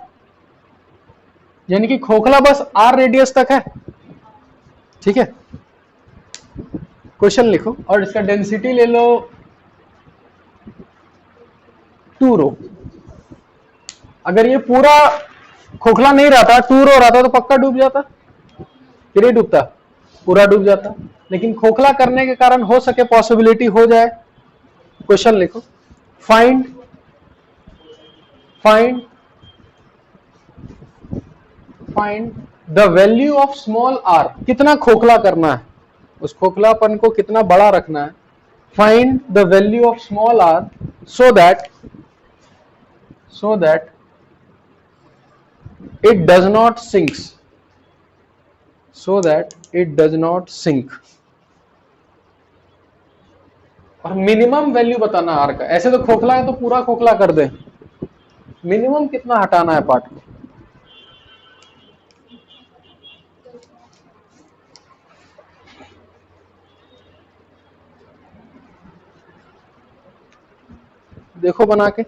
यानी कि खोखला बस r रेडियस तक है। ठीक है, क्वेश्चन लिखो और इसका डेंसिटी ले लो 2 रो। अगर ये पूरा खोखला नहीं रहता, 2 रो रहता, तो पक्का डूब जाता, फिर ही डूबता, पूरा डूब जाता, लेकिन खोखला करने के कारण हो सके पॉसिबिलिटी हो जाए। क्वेश्चन लिखो, find the value of small r, कितना खोखला करना है, उस खोखलापन को कितना बड़ा रखना है, find the value of small r so that it does not sink, और मिनिमम वैल्यू बताना आर का, ऐसे तो खोखला है तो पूरा खोखला कर दे, मिनिमम कितना हटाना है पार्ट को। देखो बना के,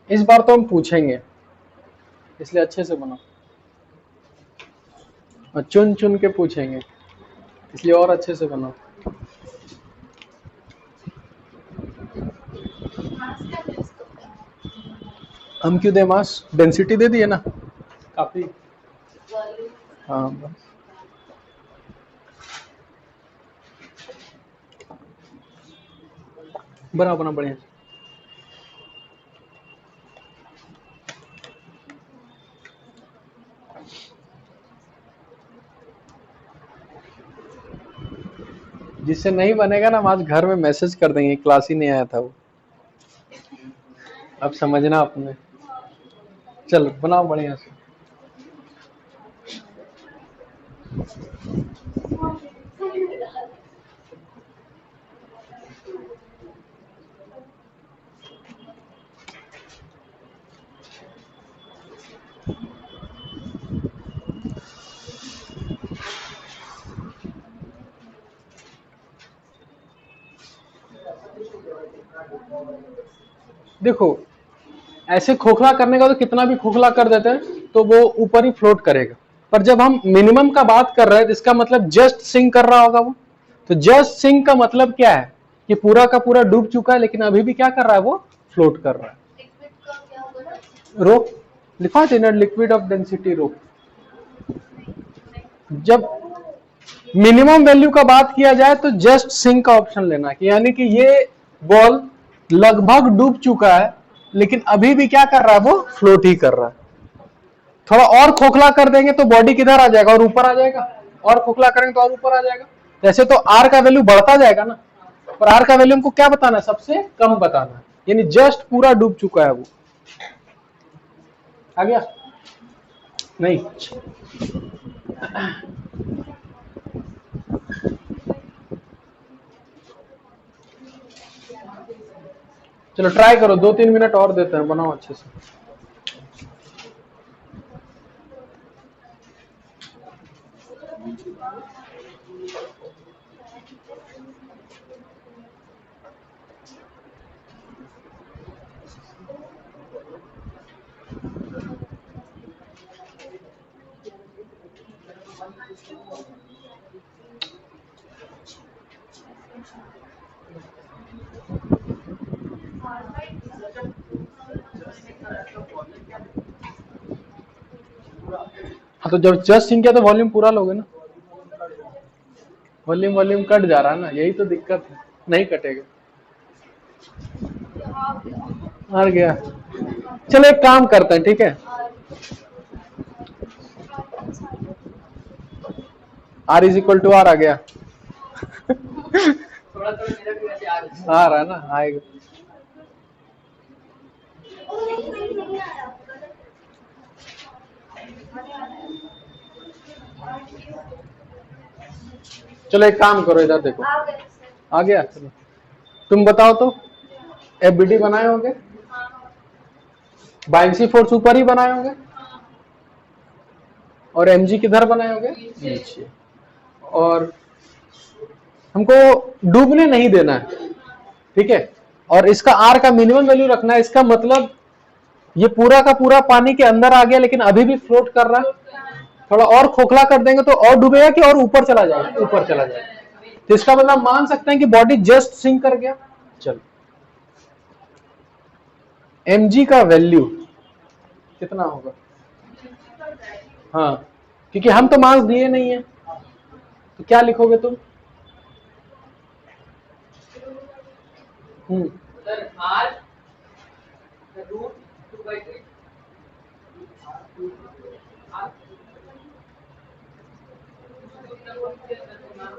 इस बार तो हम पूछेंगे, इसलिए अच्छे से बनाओ, और चुन चुन के पूछेंगे, इसलिए और अच्छे से बनाओ। हम क्यों दे मास, डेंसिटी दे दिए ना काफी। हाँ बस, बना बढ़िया। जिससे नहीं बनेगा ना, हम आज घर में मैसेज कर देंगे क्लास ही नहीं आया था वो। अब समझना अपने। चलो बनाओ बढ़िया से। देखो ऐसे खोखला करने का तो कितना भी खोखला कर देते हैं तो वो ऊपर ही फ्लोट करेगा, पर जब हम मिनिमम का बात कर रहे हैं तो इसका मतलब जस्ट सिंक कर रहा होगा वो। तो जस्ट सिंक का मतलब क्या है कि पूरा का पूरा डूब चुका है लेकिन अभी भी क्या कर रहा है, वो फ्लोट कर रहा है। रो लिखा है लिक्विड ऑफ डेंसिटी रो। जब मिनिमम वैल्यू का बात किया जाए तो जस्ट सिंक का ऑप्शन लेना, यानी कि ये बॉल लगभग डूब चुका है लेकिन अभी भी क्या कर रहा है, वो फ्लोट ही कर रहा है। थोड़ा और खोखला कर देंगे तो बॉडी किधर आ जाएगा, और ऊपर आ जाएगा। और खोखला करेंगे तो और ऊपर आ जाएगा। जैसे तो आर का वैल्यू बढ़ता जाएगा ना, पर आर का वैल्यू हमको क्या बताना है, सबसे कम बताना है, यानी जस्ट पूरा डूब चुका है वो। आ गया नहीं? चलो ट्राई करो, 2-3 मिनट और देते हैं, बनाओ अच्छे से। हाँ तो जब जस्ट सिंक किया तो वॉल्यूम पूरा लोगे ना। वॉल्यूम कट जा रहा है ना, यही तो दिक्कत है। नहीं कटेगा। हार गया। चलो एक काम करते हैं, ठीक है, R is equal to R आ गया। आ रहा है ना, आएगा। चलो एक काम करो, इधर देखो आ गया। चलो तुम बताओ तो, एफबीडी बनाए होंगे, बाइंसी फोर्स ऊपर ही बनाए होंगे, और एमजी किधर बनाए होंगे, नीचे। और हमको डूबने नहीं देना है, ठीक है, और इसका आर का मिनिमम वैल्यू रखना है। इसका मतलब ये पूरा का पूरा पानी के अंदर आ गया लेकिन अभी भी फ्लोट कर रहा है। थोड़ा और खोखला कर देंगे तो और डूबेगा कि और ऊपर चला जाएगा, ऊपर चला जाएगा। तो इसका मतलब मान सकते हैं कि बॉडी जस्ट सिंक कर गया। चलो mg का वैल्यू कितना होगा? हाँ, क्योंकि हम तो मास दिए नहीं है, तो क्या लिखोगे तुम?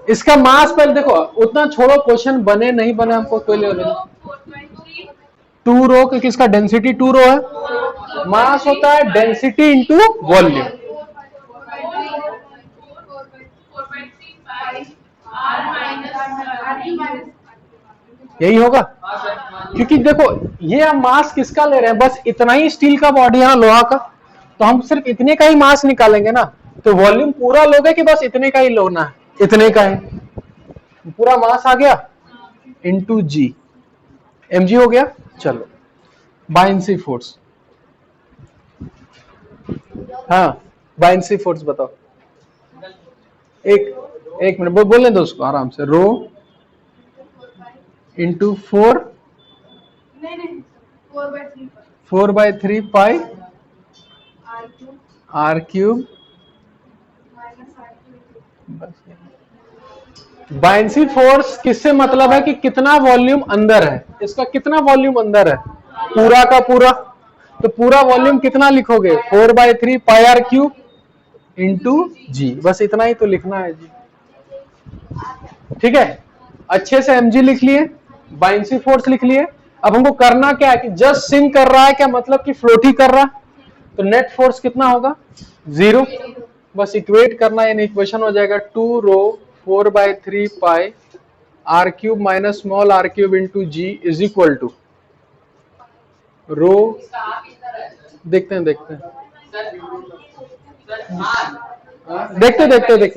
इसका मास पहले देखो, उतना छोड़ो, क्वेश्चन बने नहीं बने हमको कोई ले लेना। 2 रो, क्योंकि इसका डेंसिटी 2 रो है। मास होता है डेंसिटी इंटू वॉल्यूम। यही होगा, क्योंकि देखो ये हम मास किसका ले रहे हैं, बस इतना ही स्टील का बॉडी है लोहा का, तो हम सिर्फ इतने का ही मास निकालेंगे ना। तो वॉल्यूम पूरा लोगे कि बस इतने का ही लोना है? इतने का है, पूरा मास आ गया इंटू जी, mg हो गया। चलो बाइंसी फोर्स, हाँ बाइंसी फोर्स बताओ। एक मिनट बोलने दो उसको आराम से। Rho into 4/3 pi R cube. Buoyancy force किससे मतलब है कि कितना वॉल्यूम अंदर है, इसका कितना वॉल्यूम अंदर है, पूरा का पूरा। तो पूरा वॉल्यूम कितना लिखोगे, 4/3 pi R cube into g, बस इतना ही तो लिखना है जी, ठीक है। अच्छे से mg लिख लिए, बाइंसी फोर्स लिख लिए। अब हमको करना क्या है कि जस्ट सिंक कर रहा है, क्या मतलब कि फ्लोट ही कर रहा है, तो नेट फोर्स कितना होगा 0। बस इक्वेट करना, यानी इक्वेशन हो जाएगा 2 rho 4/3 pi R cube minus small are cube into g is equal to rho, देखते हैं देखते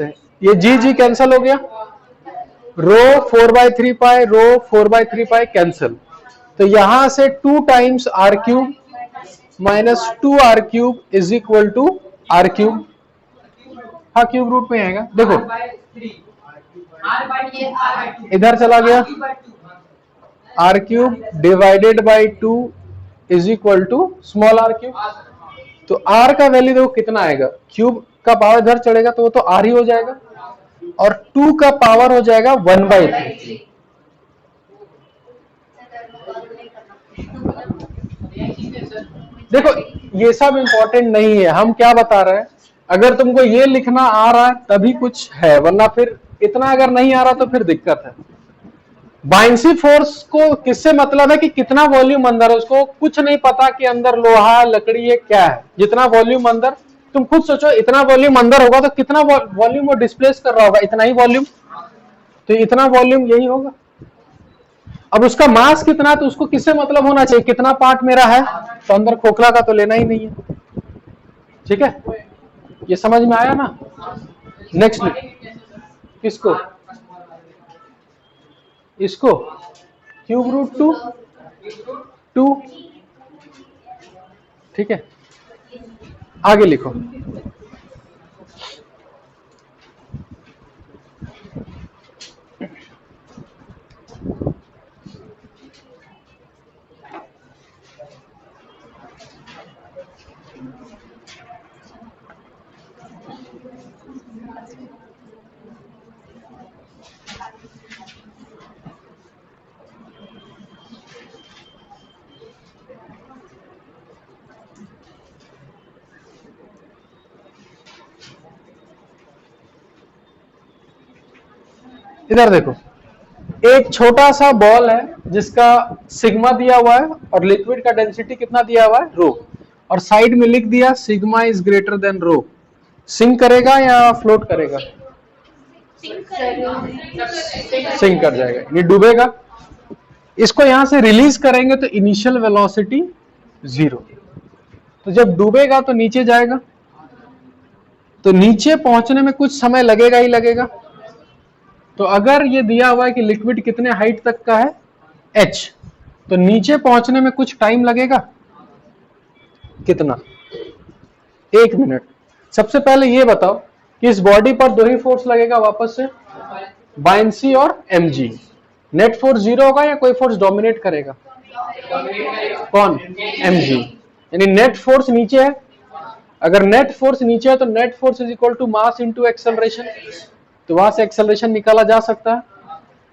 हैं, ये जी जी कैंसल हो गया, रो 4/3 पाई, रो 4/3 पाई कैंसल, तो यहां से 2 times r cube minus 2 r cube is equal to r cube. हाँ क्यूब रूट में आएगा, देखो इधर चला गया, r cube divided by 2 is equal to small are cube. तो आर का वैल्यू देखो कितना आएगा, क्यूब का पावर इधर चढ़ेगा तो वो तो आर ही हो जाएगा, और 2 का पावर हो जाएगा 1/3। देखो ये सब इंपॉर्टेंट नहीं है, हम क्या बता रहे हैं, अगर तुमको ये लिखना आ रहा है तभी कुछ है, वरना फिर इतना अगर नहीं आ रहा तो फिर दिक्कत है। बाइंसी फोर्स को किससे मतलब है कि कितना वॉल्यूम अंदर है, उसको कुछ नहीं पता कि अंदर लोहा लकड़ी है क्या है, जितना वॉल्यूम अंदर, तुम खुद सोचो इतना वॉल्यूम अंदर होगा तो कितना वॉल्यूम वो डिस्प्लेस कर रहा होगा, इतना ही वॉल्यूम, तो इतना वॉल्यूम यही होगा। अब उसका मास कितना, तो उसको किससे मतलब होना चाहिए, कितना पार्ट मेरा है, तो अंदर खोखला का तो लेना ही नहीं है। ठीक है, ये समझ में आया ना। नेक्स्ट किसको, इसको क्यूब रूट 2, ठीक है, आगे लिखो। इधर देखो, एक छोटा सा बॉल है जिसका सिग्मा दिया हुआ है और लिक्विड का डेंसिटी कितना दिया हुआ है रो, और साइड में लिख दिया sigma is greater than rho. Sink करेगा या फ्लोट करेगा, सिंक कर जाएगा, ये डूबेगा। इसको यहां से रिलीज करेंगे तो इनिशियल वेलोसिटी 0, तो जब डूबेगा तो नीचे जाएगा, तो नीचे पहुंचने में कुछ समय लगेगा ही लगेगा। तो अगर ये दिया हुआ है कि लिक्विड कितने हाइट तक का है h, तो नीचे पहुंचने में कुछ टाइम लगेगा, कितना, 1 मिनट। सबसे पहले ये बताओ कि इस बॉडी पर दो ही फोर्स लगेगा वापस से, बाइंसी और mg। नेट फोर्स 0 होगा या कोई फोर्स डोमिनेट करेगा, कौन, mg, यानी नेट फोर्स नीचे है। अगर नेट फोर्स नीचे है तो net force is equal to mass into acceleration, तो वहां से एक्सेलरेशन निकाला जा सकता है।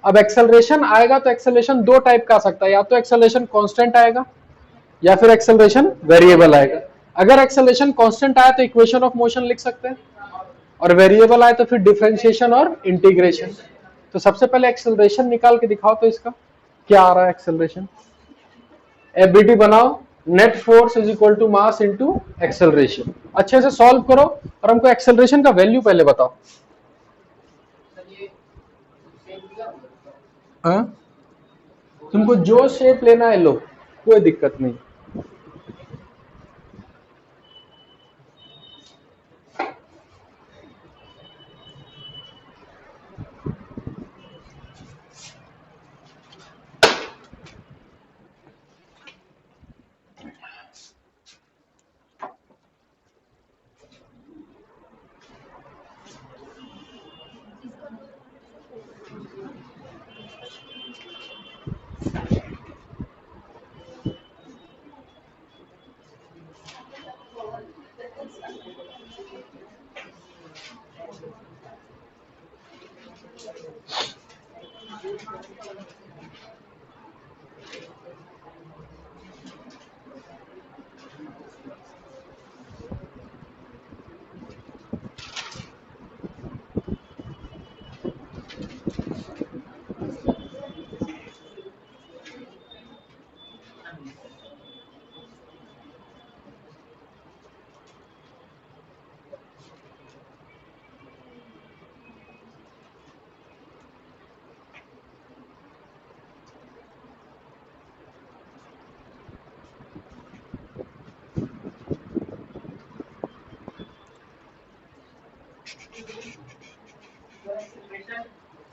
अब एक्सेलरेशन आएगा तो एक्सेलरेशन दो टाइप का आ सकता है, या तो एक्सेलरेशन कांस्टेंट आएगा या फिर एक्सेलरेशन वेरिएबल आएगा। अगर एक्सेलरेशन कांस्टेंट आया तो इक्वेशन ऑफ मोशन लिख सकते हैं, और वेरिएबल आए तो फिर डिफरेंशिएशन और इंटीग्रेशन। तो सबसे पहले एक्सेलरेशन निकाल के दिखाओ, तो इसका क्या आ रहा है एक्सेलरेशन, एफबीटी बनाओ, net force is equal to mass into acceleration. अच्छे से सॉल्व करो और हमको एक्सेलरेशन का वैल्यू पहले बताओ। हाँ? तुमको जो शेप लेना है लो, कोई दिक्कत नहीं।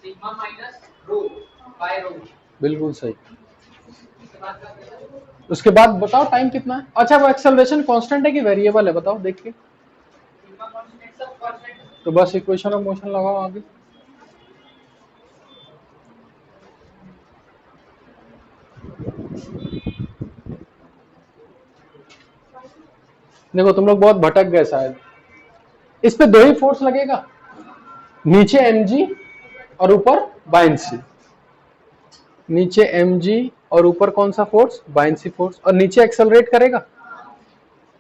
सिग्मा माइनस रो बाय रो। बिल्कुल सही। उसके बाद बताओ टाइम कितना है। अच्छा वो एक्सेलरेशन कांस्टेंट है कि वेरिएबल है बताओ देख के। तो बस इक्वेशन ऑफ मोशन लगाओ आगे। देखो तुम लोग बहुत भटक गए शायद। इस पे दो ही फोर्स लगेगा, नीचे mg और ऊपर बाइंसी। नीचे mg और ऊपर कौन सा फोर्स, बाइंसी फोर्स, और नीचे एक्सेलरेट करेगा।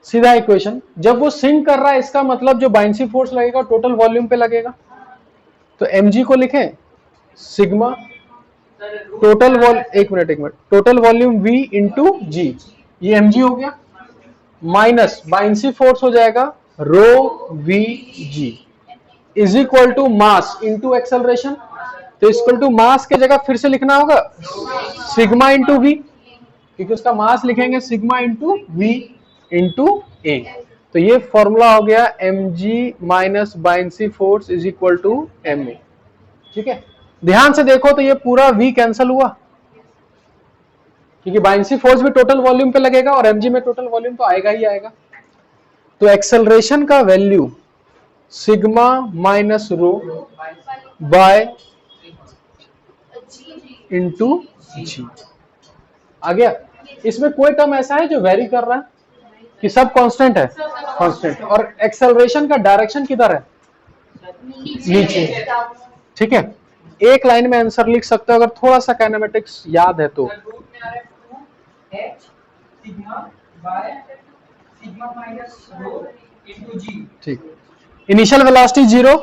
सीधा इक्वेशन, जब वो सिंक कर रहा है इसका मतलब जो बाइंसी फोर्स लगेगा टोटल वॉल्यूम पे लगेगा। तो mg को लिखें सिग्मा टोटल एक minute total volume v into g, ये mg हो गया, माइनस बाइंसी फोर्स हो जाएगा rho V ji is equal to mass into acceleration. तो इक्वल टू मास के जगह फिर से लिखना होगा सिग्मा इंटू वी, क्योंकि उसका मास लिखेंगे sigma into V into A. तो ये फॉर्मूला हो गया mg minus buoyancy force is equal to ma। ठीक है, ध्यान से देखो तो ये पूरा v कैंसिल हुआ, क्योंकि बाइंसी फोर्स भी टोटल वॉल्यूम पे लगेगा और mg में टोटल वॉल्यूम तो आएगा ही आएगा। तो एक्सेलरेशन का value sigma minus rho by into g आ गया। इसमें कोई टर्म ऐसा है जो वेरी कर रहा है कि सब कांस्टेंट है, कांस्टेंट। और एक्सेलरेशन का डायरेक्शन किधर है, नीचे। ठीक है, एक लाइन में आंसर लिख सकते हो अगर थोड़ा सा काइनेमेटिक्स याद है तो। ठीक, इनिशियल वेलोसिटी जीरो,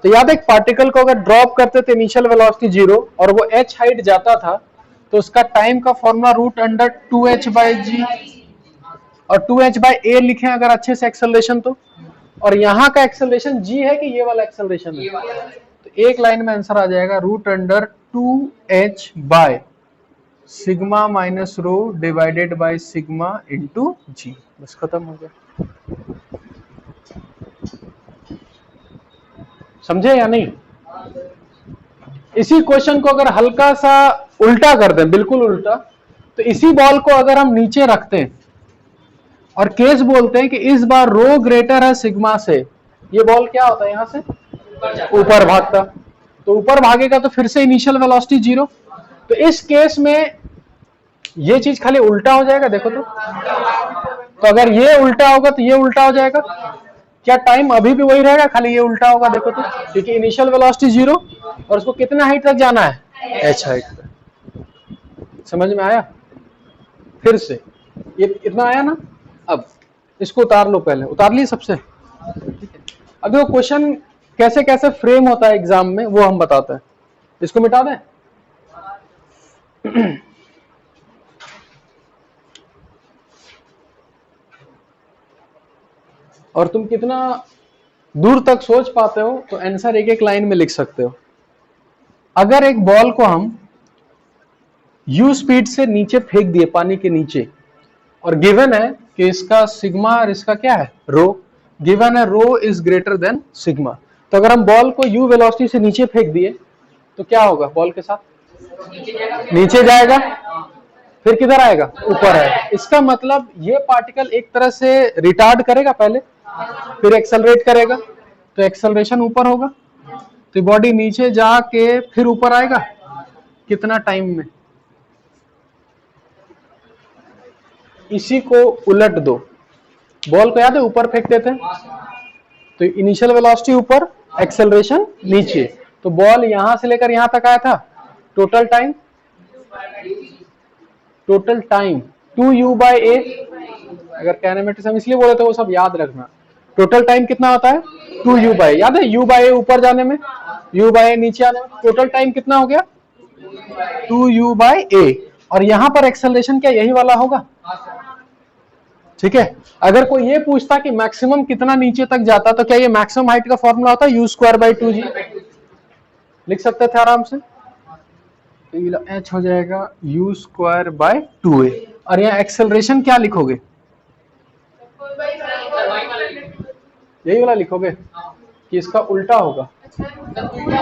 तो याद है एक पार्टिकल को अगर ड्रॉप करते थे इनिशियल वेलोसिटी जीरो और वो h हाइट जाता था तो उसका टाइम का formula root under 2h by g, और 2h बाई ए लिखें अगर अच्छे से एक्सेलरेशन तो। और यहाँ का एक्सेलरेशन g है कि ये वाला एक्सेलरेशन है, तो एक लाइन में आंसर आ जाएगा root under 2h by sigma minus rho divided by sigma into g. बस खत्म हो गया। समझे या नहीं। इसी क्वेश्चन को अगर हल्का सा उल्टा कर दें, बिल्कुल उल्टा, तो इसी बॉल को अगर हम नीचे रखते हैं और केस बोलते हैं कि इस बार रो ग्रेटर है सिग्मा से, ये बॉल क्या होता है, यहां से ऊपर भागता, तो ऊपर भागेगा तो फिर से इनिशियल वेलोसिटी जीरो। तो इस केस में ये चीज खाली उल्टा हो जाएगा, देखो तो अगर ये उल्टा होगा तो ये उल्टा हो जाएगा। क्या टाइम अभी भी वही रहेगा, खाली ये उल्टा होगा, देखो तो, क्योंकि इनिशियल वेलोसिटी जीरो और उसको कितना हाइट तक जाना है, h हाइट तक। समझ में आया। फिर से ये इतना आया ना, अब इसको उतार लो, पहले उतार लिए सबसे। ठीक है, अब देखो क्वेश्चन कैसे कैसे फ्रेम होता है एग्जाम में वो हम बताते हैं। इसको मिटा दें। और तुम कितना दूर तक सोच पाते हो तो आंसर एक एक लाइन में लिख सकते हो। अगर एक बॉल को हम u स्पीड से नीचे फेंक दिए पानी के नीचे, और गिवन है कि इसका सिग्मा और इसका क्या है, रो, गिवन है रो इज ग्रेटर देन सिग्मा, तो अगर हम बॉल को u वेलोसिटी से नीचे फेंक दिए तो क्या होगा, बॉल के साथ नीचे जाएगा, फिर किधर आएगा, ऊपर आएगा। इसका मतलब ये पार्टिकल एक तरह से रिटार्ड करेगा पहले, फिर एक्सेलरेट करेगा, तो एक्सेलरेशन ऊपर होगा, तो बॉडी नीचे जाके फिर ऊपर आएगा, कितना टाइम में। इसी को उलट दो, बॉल को याद है ऊपर फेंकते थे तो इनिशियल वेलोसिटी ऊपर, एक्सेलरेशन नीचे, तो बॉल यहां से लेकर यहां तक आया था, टोटल टाइम 2u बाई ए। अगर काइनेमेटिक्स हम इसलिए बोले थे वो सब याद रखना। टोटल टाइम कितना होता है, 2u बाई, याद है u बाई ए ऊपर जाने में, u बाई ए नीचे आने में, टोटल टाइम कितना हो गया 2u बाई ए। और यहां पर एक्सेलरेशन क्या यही वाला होगा। ठीक है, अगर कोई ये पूछता कि मैक्सिमम कितना नीचे तक जाता, तो क्या ये मैक्सिमम हाइट का फॉर्मूला होता है u स्क्वायर बाई 2g, लिख सकते थे आराम से। h हो जाएगा u स्क्वायर बाय 2a, और यहाँ एक्सेलरेशन क्या लिखोगे, यही वाला लिखोगे। कि इसका उल्टा होगा,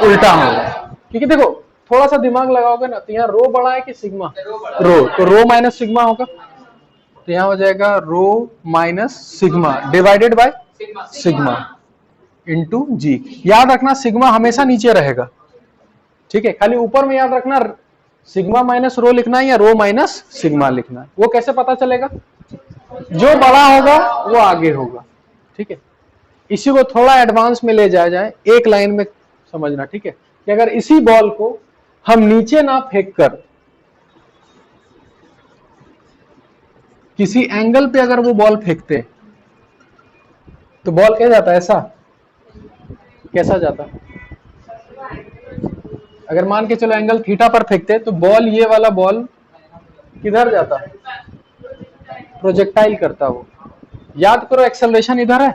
उल्टा होगा। क्योंकि देखो थोड़ा सा दिमाग लगाओगे ना, तो यहाँ रो बड़ा है कि सिग्मा, रो, तो रो माइनस सिग्मा होगा, तो यहाँ हो जाएगा rho minus sigma divided by sigma into g. याद रखना सिग्मा हमेशा नीचे रहेगा, ठीक है, खाली ऊपर में याद रखना सिग्मा माइनस रो लिखना है या रो माइनस सिग्मा लिखना है। वो कैसे पता चलेगा, जो बड़ा होगा वो आगे होगा, ठीक है। इसी को थोड़ा एडवांस में ले जाया जाए, एक लाइन में समझना, ठीक है, कि अगर इसी बॉल को हम नीचे ना फेंक कर किसी एंगल पे अगर वो बॉल फेंकते तो बॉल क्या जाता है, ऐसा कैसा जाता। अगर मान के चलो एंगल थीटा पर फेंकते तो बॉल, ये वाला बॉल किधर जाता, प्रोजेक्टाइल करता वो। याद करो एक्सेलरेशन इधर है,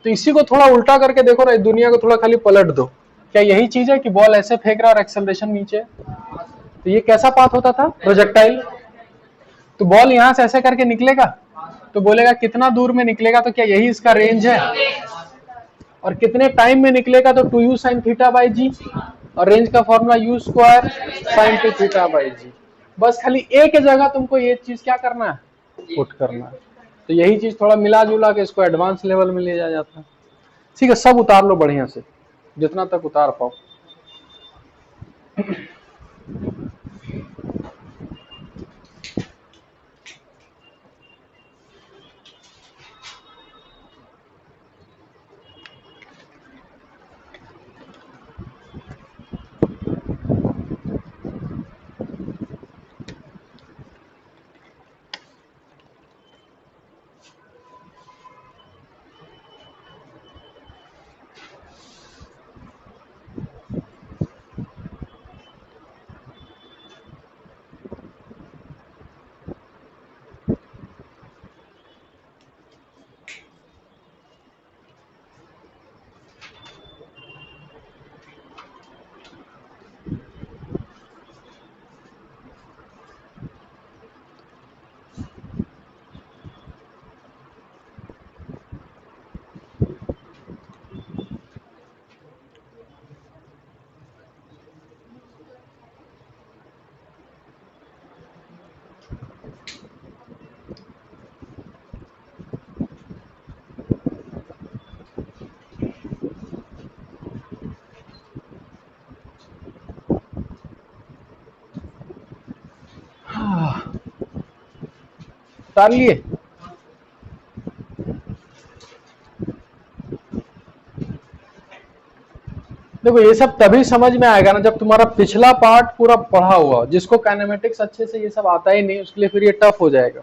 तो इसी को थोड़ा उल्टा करके देखो ना, इस दुनिया को थोड़ा खाली पलट दो, क्या यही चीज है कि बॉल ऐसे फेंक रहा है और एक्सेलरेशन नीचे, तो ये कैसा पाथ होता था, प्रोजेक्टाइल। तो बॉल यहां से ऐसे करके निकलेगा तो बोलेगा कितना दूर में निकलेगा, तो क्या यही इसका रेंज है, और कितने टाइम में निकलेगा, तो 2u sin theta by g, और रेंज का formula u square sin 2 theta by g. बस खाली एक जगह तुमको ये चीज क्या करना है, पुट करना है। तो यही चीज थोड़ा मिला जुला के इसको एडवांस लेवल में ले जाया जाता है, ठीक है। सब उतार लो बढ़िया से, जितना तक उतार पाओ। उतार लिए। देखो ये सब तभी समझ में आएगा ना जब तुम्हारा पिछला पार्ट पूरा पढ़ा हुआ, जिसको काइनेमेटिक्स अच्छे से ये सब आता ही नहीं उसके लिए फिर ये टफ हो जाएगा,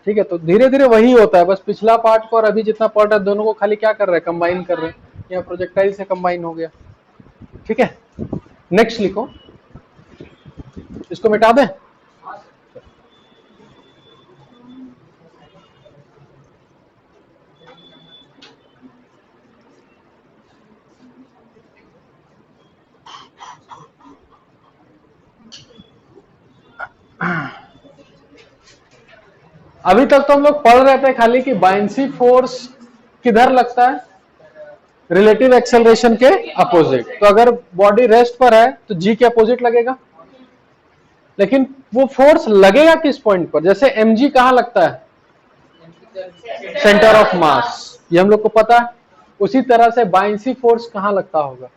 ठीक है। तो धीरे धीरे वही होता है, बस पिछला पार्ट को और अभी जितना पढ़ रहे हैं दोनों को खाली क्या कर रहे हैं, कंबाइन कर रहे हैं, या प्रोजेक्टाइल से कंबाइन हो गया, ठीक है। नेक्स्ट लिखो, इसको मिटा दें। अभी तक तो हम लोग पढ़ रहे थे खाली कि बायंसी फोर्स किधर लगता है, रिलेटिव एक्सेलरेशन के अपोजिट। तो अगर बॉडी रेस्ट पर है तो जी के अपोजिट लगेगा, लेकिन वो फोर्स लगेगा किस पॉइंट पर, जैसे mg कहां लगता है, सेंटर ऑफ मास, ये हम लोग को पता है। उसी तरह से बायंसी फोर्स कहां लगता होगा,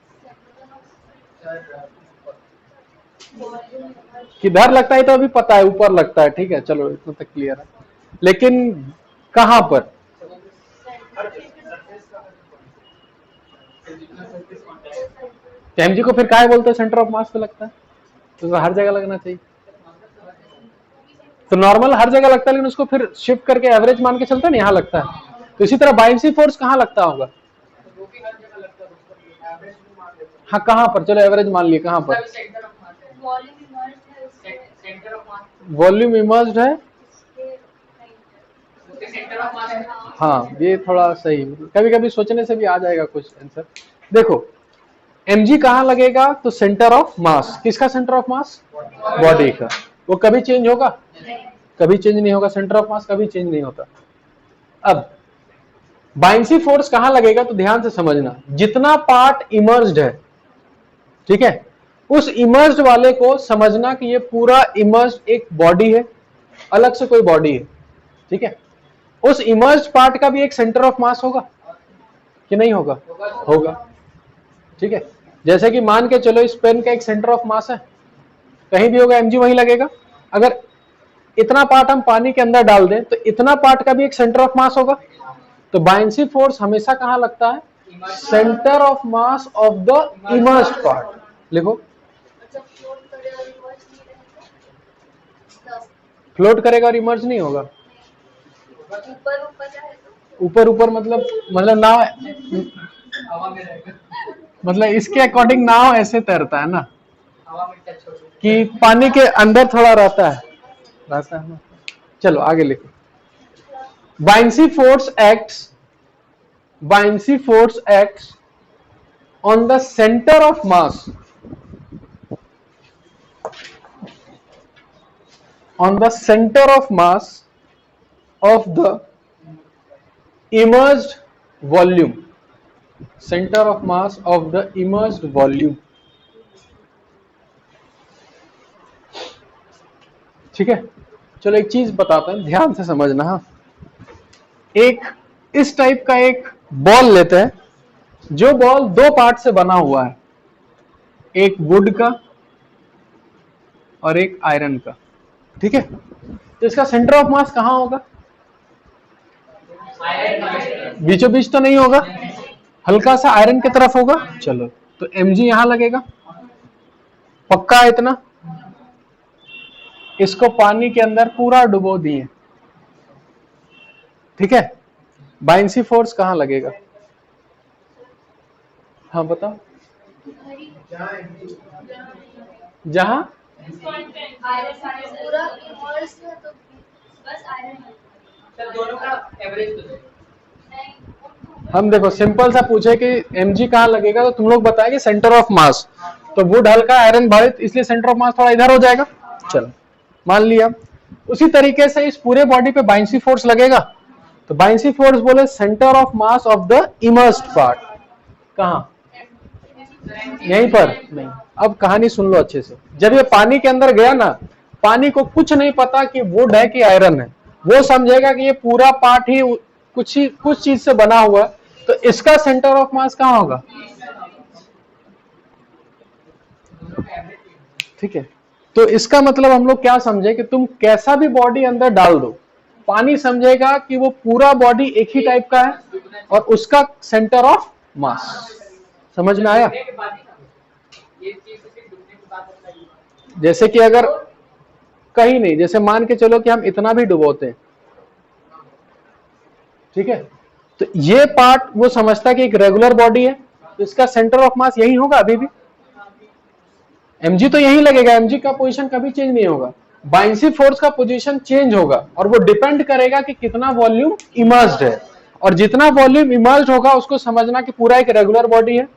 किधर लगता है तो अभी पता है, ऊपर लगता है, ठीक है, चलो इतना तक क्लियर है। लेकिन कहां पर, mg को फिर काहे बोलते हैं, सेंटर ऑफ मास पे लगता है, तो हर जगह लगना चाहिए। तो नॉर्मल हर जगह लगता है, लेकिन उसको फिर शिफ्ट करके एवरेज मान के चलते हैं ना, यहाँ लगता है। तो इसी तरह बायंसी फोर्स कहाँ लगता होगा, हाँ कहाँ पर, चलो एवरेज मान लिए, कहाँ पर, वॉल्यूम इमर्ज्ड है, हाँ ये थोड़ा सही, कभी कभी सोचने से भी आ जाएगा कुछ आंसर। देखो mg कहाँ लगेगा, तो सेंटर ऑफ मास, किसका सेंटर ऑफ मास, बॉडी का। वो कभी चेंज होगा, कभी चेंज नहीं होगा, सेंटर ऑफ मास कभी चेंज नहीं होता। अब बाइंसी फोर्स कहां लगेगा तो ध्यान से समझना, जितना पार्ट इमर्ज्ड है, ठीक है, उस इमर्ज्ड वाले को समझना कि ये पूरा इमर्ज्ड एक बॉडी है, अलग से कोई बॉडी है, ठीक है। उस इमर्ज्ड पार्ट का भी एक सेंटर ऑफ मास होगा कि नहीं होगा? होगा, ठीक है। जैसे कि मान के चलो इस पेन का एक सेंटर ऑफ मास है, कहीं भी होगा, mg वहीं लगेगा। अगर इतना पार्ट हम पानी के अंदर डाल दें तो इतना पार्ट का भी एक सेंटर ऑफ मास होगा। तो बाइंसी फोर्स हमेशा कहां लगता है? Centre of mass of the emerged part. लिखो, फ्लोट करेगा और इमर्ज नहीं होगा। ऊपर ऊपर मतलब नाव, हवा में रहेगा, मतलब इसके अकॉर्डिंग नाव ऐसे तैरता है ना हवा में टच हो जाए। कि पानी के अंदर थोड़ा रहता है ना। चलो आगे लिखो। Buoyancy force acts on the centre of mass of the immersed volume, center of mass of the immersed volume, ठीक है। चलो एक चीज बताता हूं, ध्यान से समझना। हाँ, एक इस टाइप का एक बॉल लेते हैं, जो बॉल दो पार्ट से बना हुआ है, एक वुड का और एक आयरन का, ठीक है। तो इसका सेंटर ऑफ मास कहां होगा? बीचों बीच तो नहीं होगा, हल्का सा आयरन की तरफ होगा। चलो, तो mg यहां लगेगा, पक्का है इतना। इसको पानी के अंदर पूरा डुबो दिए, ठीक है। बाइंसी फोर्स कहां लगेगा? हाँ बताओ। जहां दोनों का एवरेज तो हम देखो सिंपल सा पूछे कि mg कहां लगेगा, तो तुम लोग बताएंगे सेंटर ऑफ मास। तो वुड हल्का, आयरन भारी, इसलिए सेंटर ऑफ मास थोड़ा इधर हो जाएगा। चलो मान लिया। उसी तरीके से इस पूरे बॉडी पे बाइंसी फोर्स लगेगा, तो बाइंसी फोर्स बोले centre of mass of the immersed part. कहां? यहीं पर नहीं। अब कहानी सुन लो अच्छे से। जब ये पानी के अंदर गया ना, पानी को कुछ नहीं पता कि वुड है कि आयरन है, वो समझेगा कि ये पूरा पार्ट ही कुछ चीज से बना हुआ है, तो इसका सेंटर ऑफ मास कहां होगा? ठीक है। तो इसका मतलब हम लोग क्या समझे कि तुम कैसा भी बॉडी अंदर डाल दो, पानी समझेगा कि वो पूरा बॉडी एक ही टाइप का है और उसका सेंटर ऑफ मास। समझ में आया? जैसे कि अगर कहीं नहीं, जैसे मान के चलो कि हम इतना भी डुबोते हैं, ठीक है, तो ये पार्ट वो समझता है कि एक रेगुलर बॉडी है, तो इसका सेंटर ऑफ मास यही होगा अभी भी। mg तो यही लगेगा, mg का पोजीशन कभी चेंज नहीं होगा। बाइंसी फोर्स का पोजीशन चेंज होगा और वो डिपेंड करेगा कि कितना वॉल्यूम इमर्ज्ड है, और जितना वॉल्यूम इमर्ज्ड होगा उसको समझना कि पूरा एक रेगुलर बॉडी है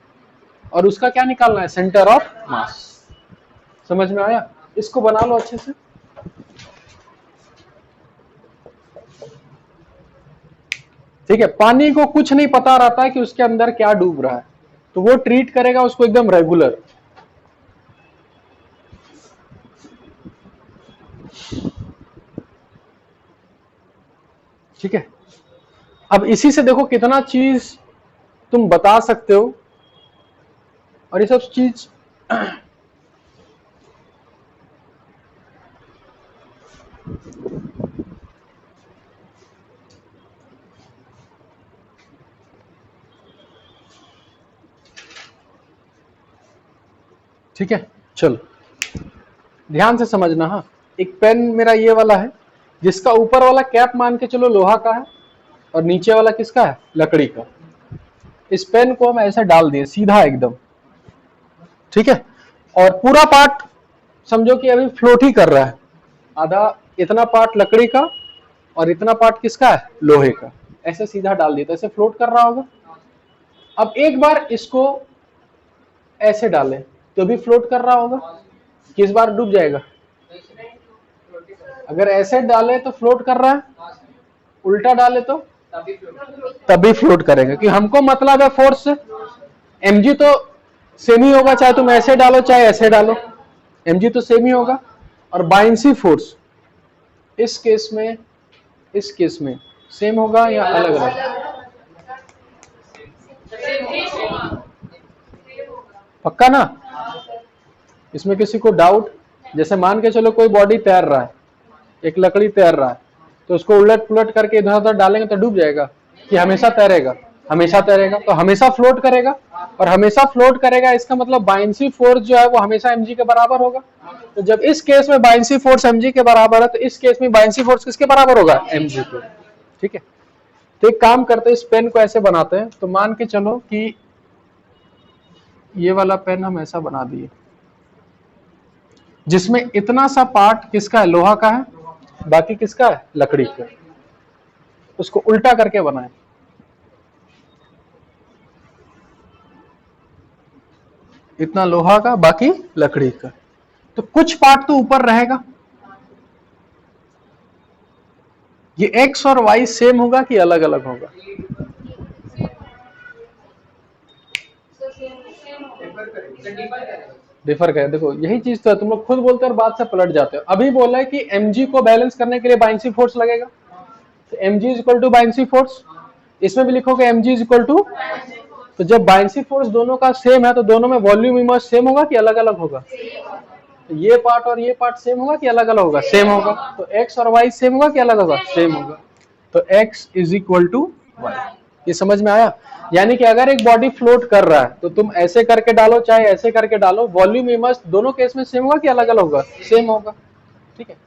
और उसका क्या निकालना है? सेंटर ऑफ मास। समझ में आया? इसको बना लो अच्छे से। ठीक है, पानी को कुछ नहीं पता रहता है कि उसके अंदर क्या डूब रहा है, तो वो ट्रीट करेगा उसको एकदम रेगुलर। ठीक है, अब इसी से देखो कितना चीज तुम बता सकते हो, और ये सब चीज ठीक है। चलो ध्यान से समझना। हाँ, एक पेन मेरा ये वाला है, जिसका ऊपर वाला कैप मान के चलो लोहा का है और नीचे वाला किसका है? लकड़ी का। इस पेन को हम ऐसे डाल दिए सीधा एकदम, ठीक है, और पूरा पार्ट समझो कि अभी फ्लोट ही कर रहा है। आधा इतना पार्ट लकड़ी का और इतना पार्ट किसका है? लोहे का। ऐसे सीधा डाल दिया तो ऐसे फ्लोट कर रहा होगा। अब एक बार इसको ऐसे डालें तो भी फ्लोट कर रहा होगा। किस बार डूब जाएगा? अगर ऐसे डाले तो फ्लोट कर रहा है, उल्टा डाले तो तभी float। तभी फ्लोट करेगा, कि हमको मतलब है फोर्स से। mg तो सेम ही होगा, चाहे तुम ऐसे डालो चाहे ऐसे डालो, mg तो सेम ही होगा। और बाइंसी फोर्स इस केस में सेम होगा या अलग अलग? पक्का ना? इसमें किसी को डाउट? जैसे मान के चलो कोई बॉडी तैर रहा है, एक लकड़ी तैर रहा है, तो उसको उलट पुलट करके इधर उधर डालेंगे तो डूब जाएगा कि हमेशा तैरेगा? हमेशा तैरेगा, तो हमेशा फ्लोट करेगा। और हमेशा फ्लोट करेगा इसका मतलब बाइंसी फोर्स जो है वो हमेशा mg के बराबर होगा। तो जब इस केस में बाइंसी फोर्स mg के बराबर है, तो इस केस में बाइंसी फोर्स किसके बराबर होगा? mg के। ठीक है, तो एक काम करते हैं, इस पेन को ऐसे बनाते हैं। तो मान के चलो कि ये वाला पेन हम ऐसा बना दिए, जिसमें इतना सा पार्ट किसका है? लोहा का है, बाकी किसका है? लकड़ी का। उसको उल्टा करके बनाए, इतना लोहा का बाकी लकड़ी का। तो कुछ पार्ट तो ऊपर रहेगा। ये x और y सेम होगा कि अलग अलग होगा? डिफर करे। देखो यही चीज तो है, तुम लोग खुद बोलते हो और बात से पलट जाते हो। अभी बोला है कि mg को बैलेंस करने के लिए बाइंसी फोर्स लगेगा, तो mg is equal to buoyancy force. इसमें भी लिखोगे mg इज इक्वल टू, तो जब बाइंसी फोर्स दोनों का सेम है तो दोनों में वॉल्यूम इमर्स सेम होगा कि अलग अलग होगा? तो ये पार्ट और ये पार्ट सेम होगा कि अलग अलग होगा? सेम होगा। तो x और y सेम होगा कि अलग होगा? सेम होगा। तो x is equal to y। ये समझ में आया? यानी कि अगर एक बॉडी फ्लोट कर रहा है तो तुम ऐसे करके डालो चाहे ऐसे करके डालो, वॉल्यूम इमर्स दोनों केस में सेम होगा कि अलग अलग होगा? सेम होगा। ठीक है,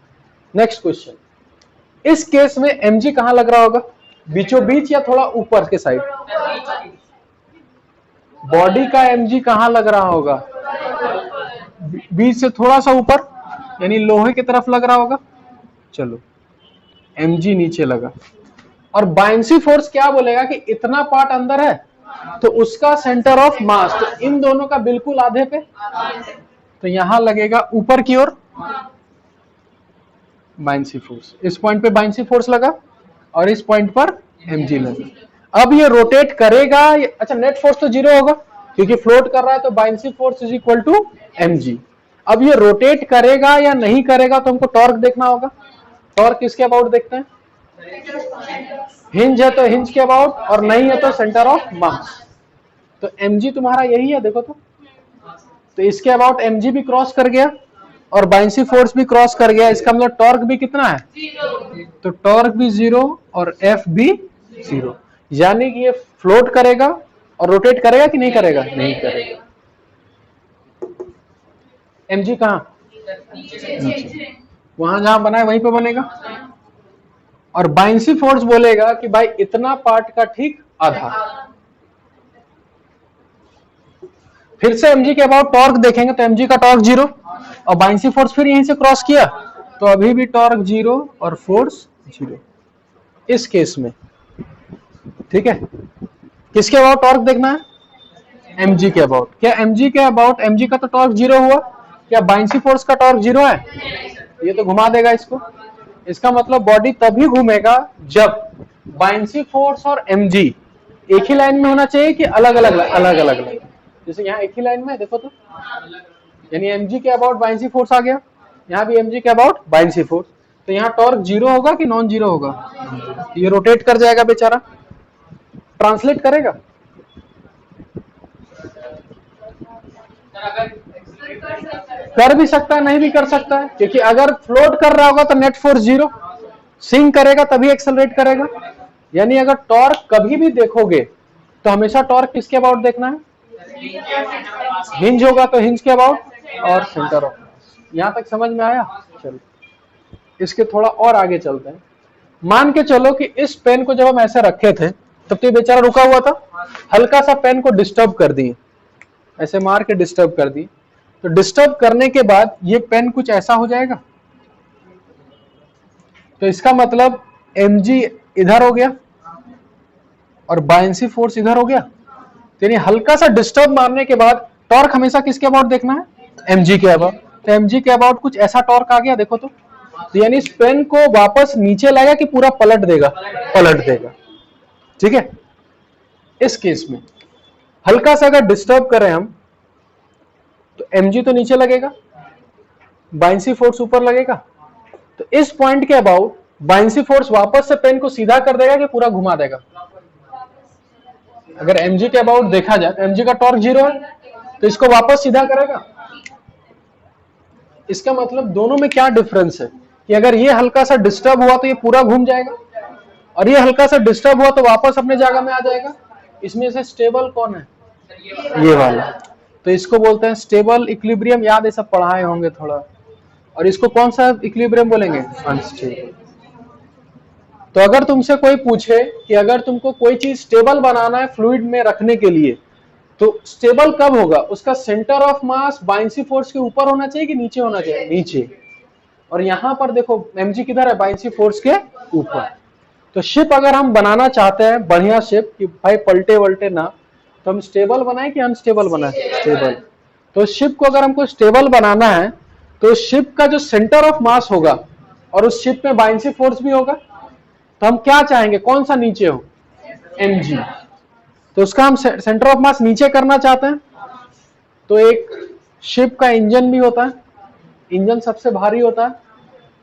नेक्स्ट क्वेश्चन। इस केस में mg कहां लग रहा होगा? बीचों बीच या थोड़ा ऊपर के साइड? बॉडी का mg कहां लग रहा होगा? बीच से थोड़ा सा ऊपर, यानी लोहे की तरफ लग रहा होगा। चलो mg नीचे लगा। और बाइंसी फोर्स क्या बोलेगा कि इतना पार्ट अंदर है तो उसका सेंटर ऑफ मास, तो इन दोनों का बिल्कुल आधे पे, तो यहां लगेगा ऊपर की ओर बाइंसी फोर्स। इस पॉइंट पे बाइंसी फोर्स लगा और इस पॉइंट पर mg लगा। अब ये रोटेट करेगा, अच्छा नेट फोर्स तो जीरो होगा क्योंकि फ्लोट कर रहा है, तो buoyancy force is equal to mg। अब ये रोटेट करेगा या नहीं करेगा तो हमको टॉर्क देखना होगा। टॉर्क किसके अबाउट देखते हैं? हिंज है तो हिंज के अबाउट, और नहीं है तो सेंटर ऑफ मास। तो mg तुम्हारा यही है, देखो तो इसके अबाउट mg भी क्रॉस कर गया और बाइंसी फोर्स भी क्रॉस कर गया। इसका मतलब टॉर्क भी कितना है? तो टॉर्क भी जीरो और F भी जीरो, यानी कि ये फ्लोट करेगा और रोटेट करेगा कि नहीं करेगा? नहीं करेगा। mg कहां? वहां जहां बनाए वहीं पे बनेगा। और बाइंसी फोर्स बोलेगा कि भाई इतना पार्ट का ठीक आधा। फिर से mg के अबाउट टॉर्क देखेंगे तो mg का टॉर्क जीरो और बाइंसी फोर्स फिर यहीं से क्रॉस किया तो अभी भी टॉर्क जीरो और फोर्स जीरो इस केस में। ठीक है, किसके अबाउट टॉर्क देखना है? mg के अबाउट। क्या mg के अबाउट, mg का तो टॉर्क जीरो हुआ, क्या बाइंसी फोर्स का टॉर्क जीरो है? ये तो घुमा देगा इसको। इसका मतलब बॉडी तभी घूमेगा जब बाइंसी फोर्स और mg एक ही लाइन में होना चाहिए कि अलग अलग अलग अलग अलग। जैसे यहाँ एक ही लाइन में देखो तो, यानी mg के अबाउट बाइंसी फोर्स आ गया, यहाँ भी mg के अबाउट बाइंसी फोर्स, तो यहाँ टॉर्क जीरो होगा कि नॉन जीरो होगा? ये रोटेट कर जाएगा बेचारा, ट्रांसलेट करेगा। कर भी सकता है, नहीं भी कर सकता है, क्योंकि अगर फ्लोट कर रहा होगा तो नेट फोर्स जीरो, सिंक करेगा तभी एक्सेलरेट करेगा। यानी अगर टॉर्क कभी भी देखोगे तो हमेशा टॉर्क किसके अबाउट देखना है? हिंज होगा तो हिंज के अबाउट और सेंटर ऑफ मास। यहां तक समझ में आया? चलो इसके थोड़ा और आगे चलते हैं। मान के चलो कि इस पेन को जब हम ऐसे रखे थे तब तो ये बेचारा रुका हुआ था, हल्का सा पेन को डिस्टर्ब कर दिए, ऐसे मार के डिस्टर्ब कर दी, तो डिस्टर्ब करने के बाद ये पेन कुछ ऐसा हो जाएगा। तो इसका मतलब mg इधर हो गया और बाइंसी फोर्स इधर हो गया, यानी हल्का सा डिस्टर्ब मारने के बाद टॉर्क हमेशा किसके अबाउट देखना है? mg के अबाउट। तो mg के अबाउट कुछ ऐसा टॉर्क आ गया, देखो तो यानी इस पेन को वापस नीचे लाएगा कि पूरा पलट देगा? पलट देगा। ठीक है। इस केस में हल्का सा अगर डिस्टर्ब करें हम तो mg तो नीचे लगेगा, बाइंसी फोर्स ऊपर लगेगा। तो इस पॉइंट के अबाउट बाइंसी फोर्स वापस से पेन को सीधा कर देगा कि पूरा घुमा देगा? अगर mg के अबाउट देखा जाए तो mg का टॉर्क 0 है, तो इसको वापस सीधा करेगा। इसका मतलब दोनों में क्या डिफरेंस है कि अगर ये हल्का सा डिस्टर्ब हुआ तो ये पूरा घूम जाएगा, और ये हल्का सा डिस्टर्ब हुआ तो वापस अपने जगह में आ जाएगा। इसमें से स्टेबल कौन है? ये वाला। तो इसको बोलते हैं स्टेबल इक्विलिब्रियम। याद है, सब पढ़ाए होंगे थोड़ा। और इसको कौन सा इक्विलिब्रियम बोलेंगे? अनस्टेबल। तो अगर तुमसे कोई पूछे कि अगर तुमको कोई चीज स्टेबल बनाना है फ्लूइड में रखने के लिए, तो स्टेबल कब होगा? उसका सेंटर ऑफ मास बाइंसी फोर्स के ऊपर होना चाहिए कि नीचे होना चाहिए? नीचे। और यहां पर देखो mg किधर है? बाइंसी फोर्स के ऊपर। तो शिप अगर हम बनाना चाहते हैं बढ़िया शिप कि भाई पलटे वलटे ना, तो हम स्टेबल बनाए कि अनस्टेबल बनाए? स्टेबल। तो शिप को अगर हमको स्टेबल बनाना है तो शिप का जो सेंटर ऑफ मास होगा और उस शिप में बाइंसी फोर्स भी होगा, तो हम क्या चाहेंगे? कौन सा नीचे हो? mg। तो उसका हम सेंटर ऑफ मास नीचे करना चाहते हैं। तो एक शिप का इंजन भी होता है, इंजन सबसे भारी होता है।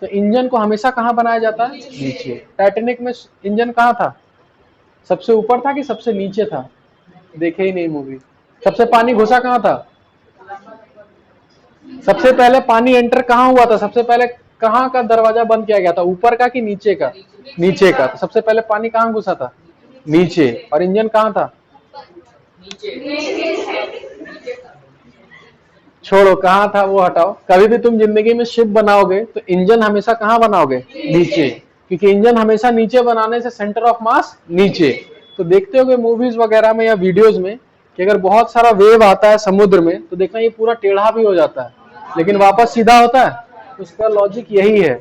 तो इंजन को हमेशा कहां बनाया जाता है? नीचे। टाइटैनिक में इंजन कहां था? सबसे ऊपर था कि सबसे नीचे था? देखे ही नहीं मूवी। सबसे पानी घुसा कहां था? सबसे पहले पानी एंटर कहां हुआ था? सबसे पहले कहां का दरवाजा बंद किया गया था? ऊपर का कि नीचे का? नीचे का। तो सबसे पहले पानी कहां घुसा था? नीचे। और इंजन कहां था? छोड़ो कहां था वो हटाओ। कभी भी तुम जिंदगी में शिप बनाओगे तो इंजन हमेशा कहां बनाओगे? नीचे। क्योंकि इंजन हमेशा नीचे बनाने से सेंटर ऑफ मास नीचे। तो देखते होगे मूवीज वगैरह में या वीडियोस में कि अगर बहुत सारा वेव आता है समुद्र में तो देखना ये पूरा टेढ़ा भी हो जाता है लेकिन वापस सीधा होता है। तो उसका लॉजिक यही है,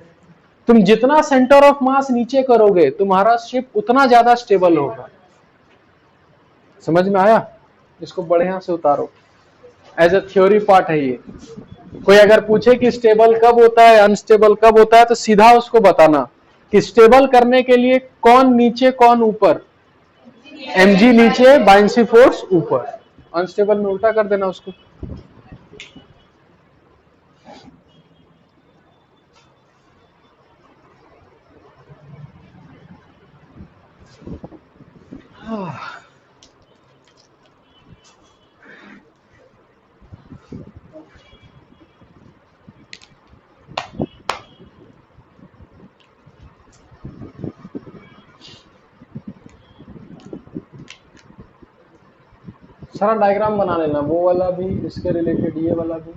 तुम जितना सेंटर ऑफ मास नीचे करोगे तुम्हारा शिप उतना ज्यादा स्टेबल होगा। समझ में आया? इसको बढ़िया से उतारो, एज ए थ्योरी पार्ट है ये। कोई अगर पूछे कि स्टेबल कब होता है अनस्टेबल कब होता है तो सीधा उसको बताना कि स्टेबल करने के लिए कौन नीचे कौन ऊपर? mg नीचे, बाइंसी फोर्स ऊपर। अनस्टेबल में उल्टा कर देना उसको। सारा डायग्राम बना लेना, वो वाला भी, इसके रिलेटेड ये वाला भी।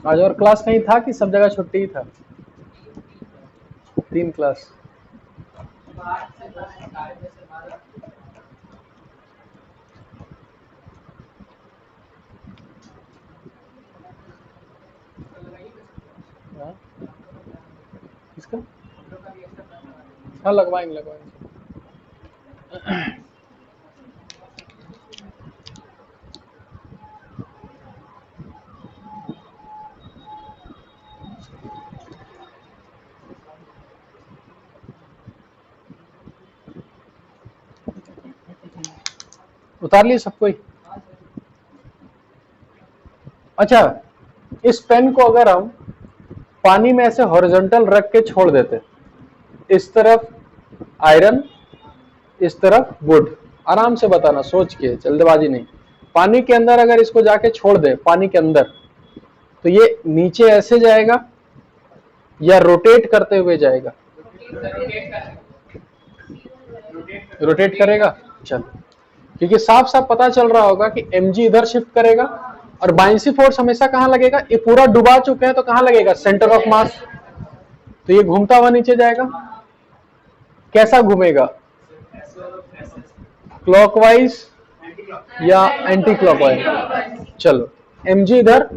आज और क्लास नहीं था कि सब जगह छुट्टी ही था? 3 क्लास। हाँ? किसका? हाँ लगवाएंगे। उतार लिए सब कोई? अच्छा, इस पेन को अगर हम पानी में ऐसे हॉरिजॉन्टल रख के छोड़ देते, इस तरफ आयरन इस तरफ वुड, आराम से बताना, सोच के, जल्दबाजी नहीं। पानी के अंदर अगर इसको जाके छोड़ दे, पानी के अंदर, तो ये नीचे ऐसे जाएगा या रोटेट करते हुए जाएगा? रोटेट करेगा। चल, क्योंकि साफ साफ पता चल रहा होगा कि mg इधर शिफ्ट करेगा और बाइंसी फोर्स हमेशा कहां लगेगा? ये पूरा डुबा चुके हैं तो कहां लगेगा? सेंटर ऑफ मास। तो ये घूमता हुआ नीचे जाएगा। कैसा घूमेगा? क्लॉकवाइज या एंटी क्लॉकवाइज? चलो, mg इधर,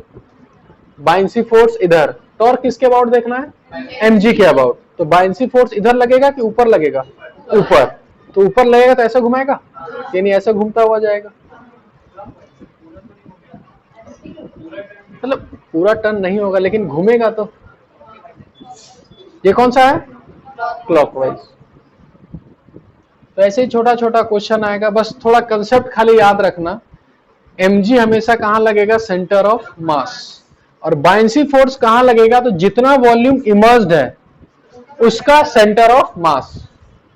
बाइंसी फोर्स इधर, टॉर्क किसके अबाउट देखना है? mg के अबाउट। तो बाइंसी फोर्स इधर लगेगा कि ऊपर लगेगा? ऊपर। तो ऊपर लगेगा तो ऐसा घुमाएगा, यानी ऐसा घूमता हुआ जाएगा। मतलब पूरा टर्न नहीं होगा लेकिन घूमेगा तो। ये कौन सा है? क्लॉकवाइज। तो ऐसे ही छोटा छोटा क्वेश्चन आएगा, बस थोड़ा कंसेप्ट खाली याद रखना। mg हमेशा कहां लगेगा? सेंटर ऑफ मास। और बाइंसी फोर्स कहां लगेगा? तो जितना वॉल्यूम इमर्ज्ड है उसका सेंटर ऑफ मास।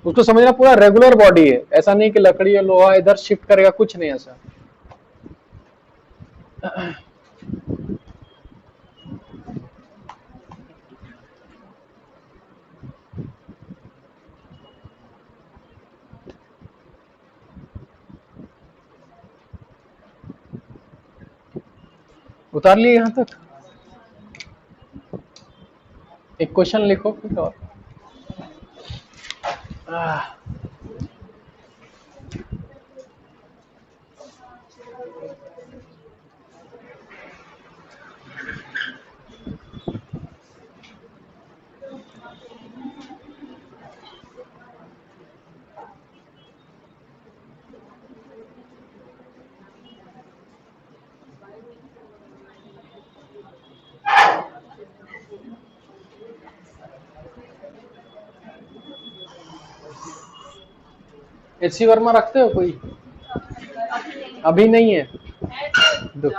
उसको समझना, पूरा रेगुलर बॉडी है, ऐसा नहीं कि लकड़ी या लोहा इधर शिफ्ट करेगा, कुछ नहीं ऐसा। उतार लिए यहां तक? एक क्वेश्चन लिखो कुछ और। एचसी वर्मा रखते हो कोई? अभी नहीं है। दो।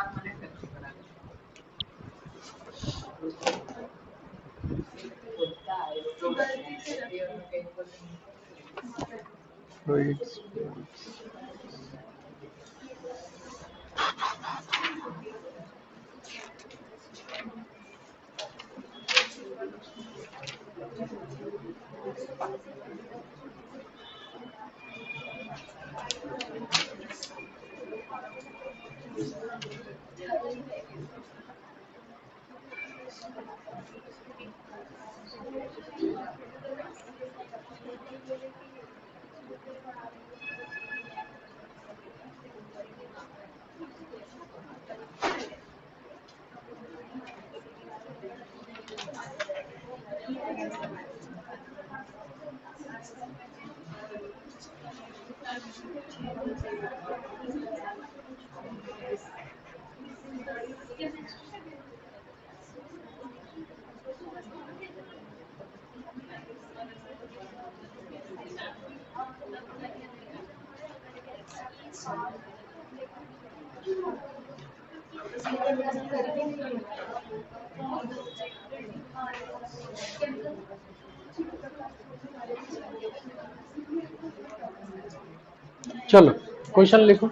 चलो क्वेश्चन लिखो।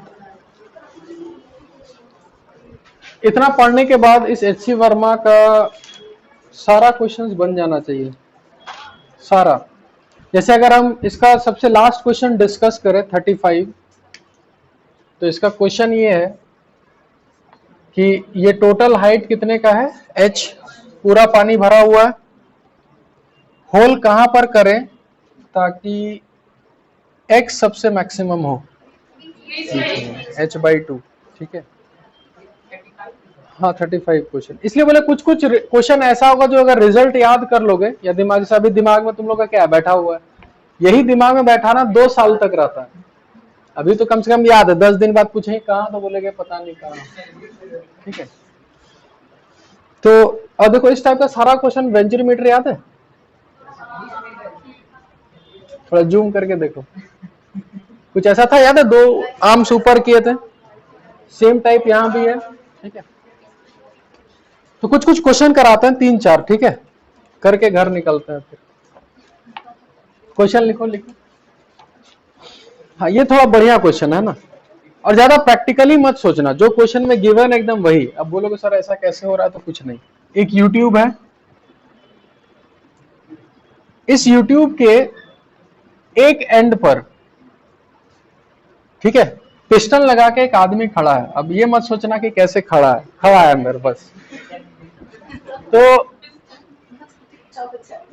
इतना पढ़ने के बाद इस एचसी वर्मा का सारा क्वेश्चंस बन जाना चाहिए, सारा। जैसे अगर हम इसका सबसे लास्ट क्वेश्चन डिस्कस करें 35, तो इसका क्वेश्चन ये है कि ये टोटल हाइट कितने का है? h, पूरा पानी भरा हुआ है। होल कहां पर करें ताकि x सबसे मैक्सिमम हो? h/2, ठीक है। हाँ 35 क्वेश्चन, इसलिए बोले कुछ कुछ क्वेश्चन ऐसा होगा जो अगर रिजल्ट याद कर लोगे या दिमाग से, अभी दिमाग में तुम लोग का क्या बैठा हुआ है, यही दिमाग में बैठाना 2 साल तक रहता है। अभी तो कम से कम याद है, 10 दिन बाद पूछेंगे कहाँ, तो बोलेगे पता नहीं कहाँ, ठीक है। तो अब देखो इस टाइप का सारा क्वेश्चन वेंचुरीमीटर याद है? थोड़ा जूम करके देखो, कुछ ऐसा था याद है? 2 आर्म्स ऊपर किए थे, सेम टाइप यहाँ भी है, ठीक है। तो कुछ कुछ क्वेश्चन कराते हैं 3-4, ठीक है, करके घर निकलते हैं। फिर क्वेश्चन लिखो लिखो। हाँ ये थोड़ा बढ़िया क्वेश्चन है ना, और ज्यादा प्रैक्टिकली मत सोचना, जो क्वेश्चन में गिवन एकदम वही। अब बोलोगे सर ऐसा कैसे हो रहा है, तो कुछ नहीं, एक यूट्यूब है, इस यूट्यूब के एक एंड पर, ठीक है, पिस्टन लगा के एक आदमी खड़ा है। अब ये मत सोचना कि कैसे खड़ा है, खड़ा है अंदर बस। तो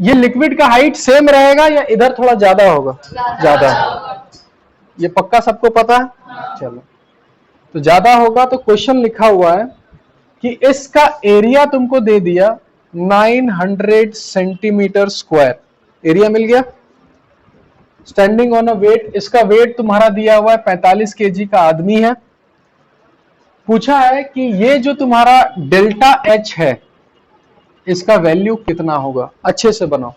ये लिक्विड का हाइट सेम रहेगा या इधर थोड़ा ज्यादा होगा? ज्यादा। ये पक्का सबको पता है? चलो, तो ज्यादा होगा। तो क्वेश्चन लिखा हुआ है कि इसका एरिया तुमको दे दिया 900 सेंटीमीटर स्क्वायर, एरिया मिल गया। स्टैंडिंग ऑन अ वेट, इसका वेट तुम्हारा दिया हुआ है 45 केजी का आदमी है। पूछा है कि ये जो तुम्हारा डेल्टा एच है, इसका वैल्यू कितना होगा। अच्छे से बनाओ,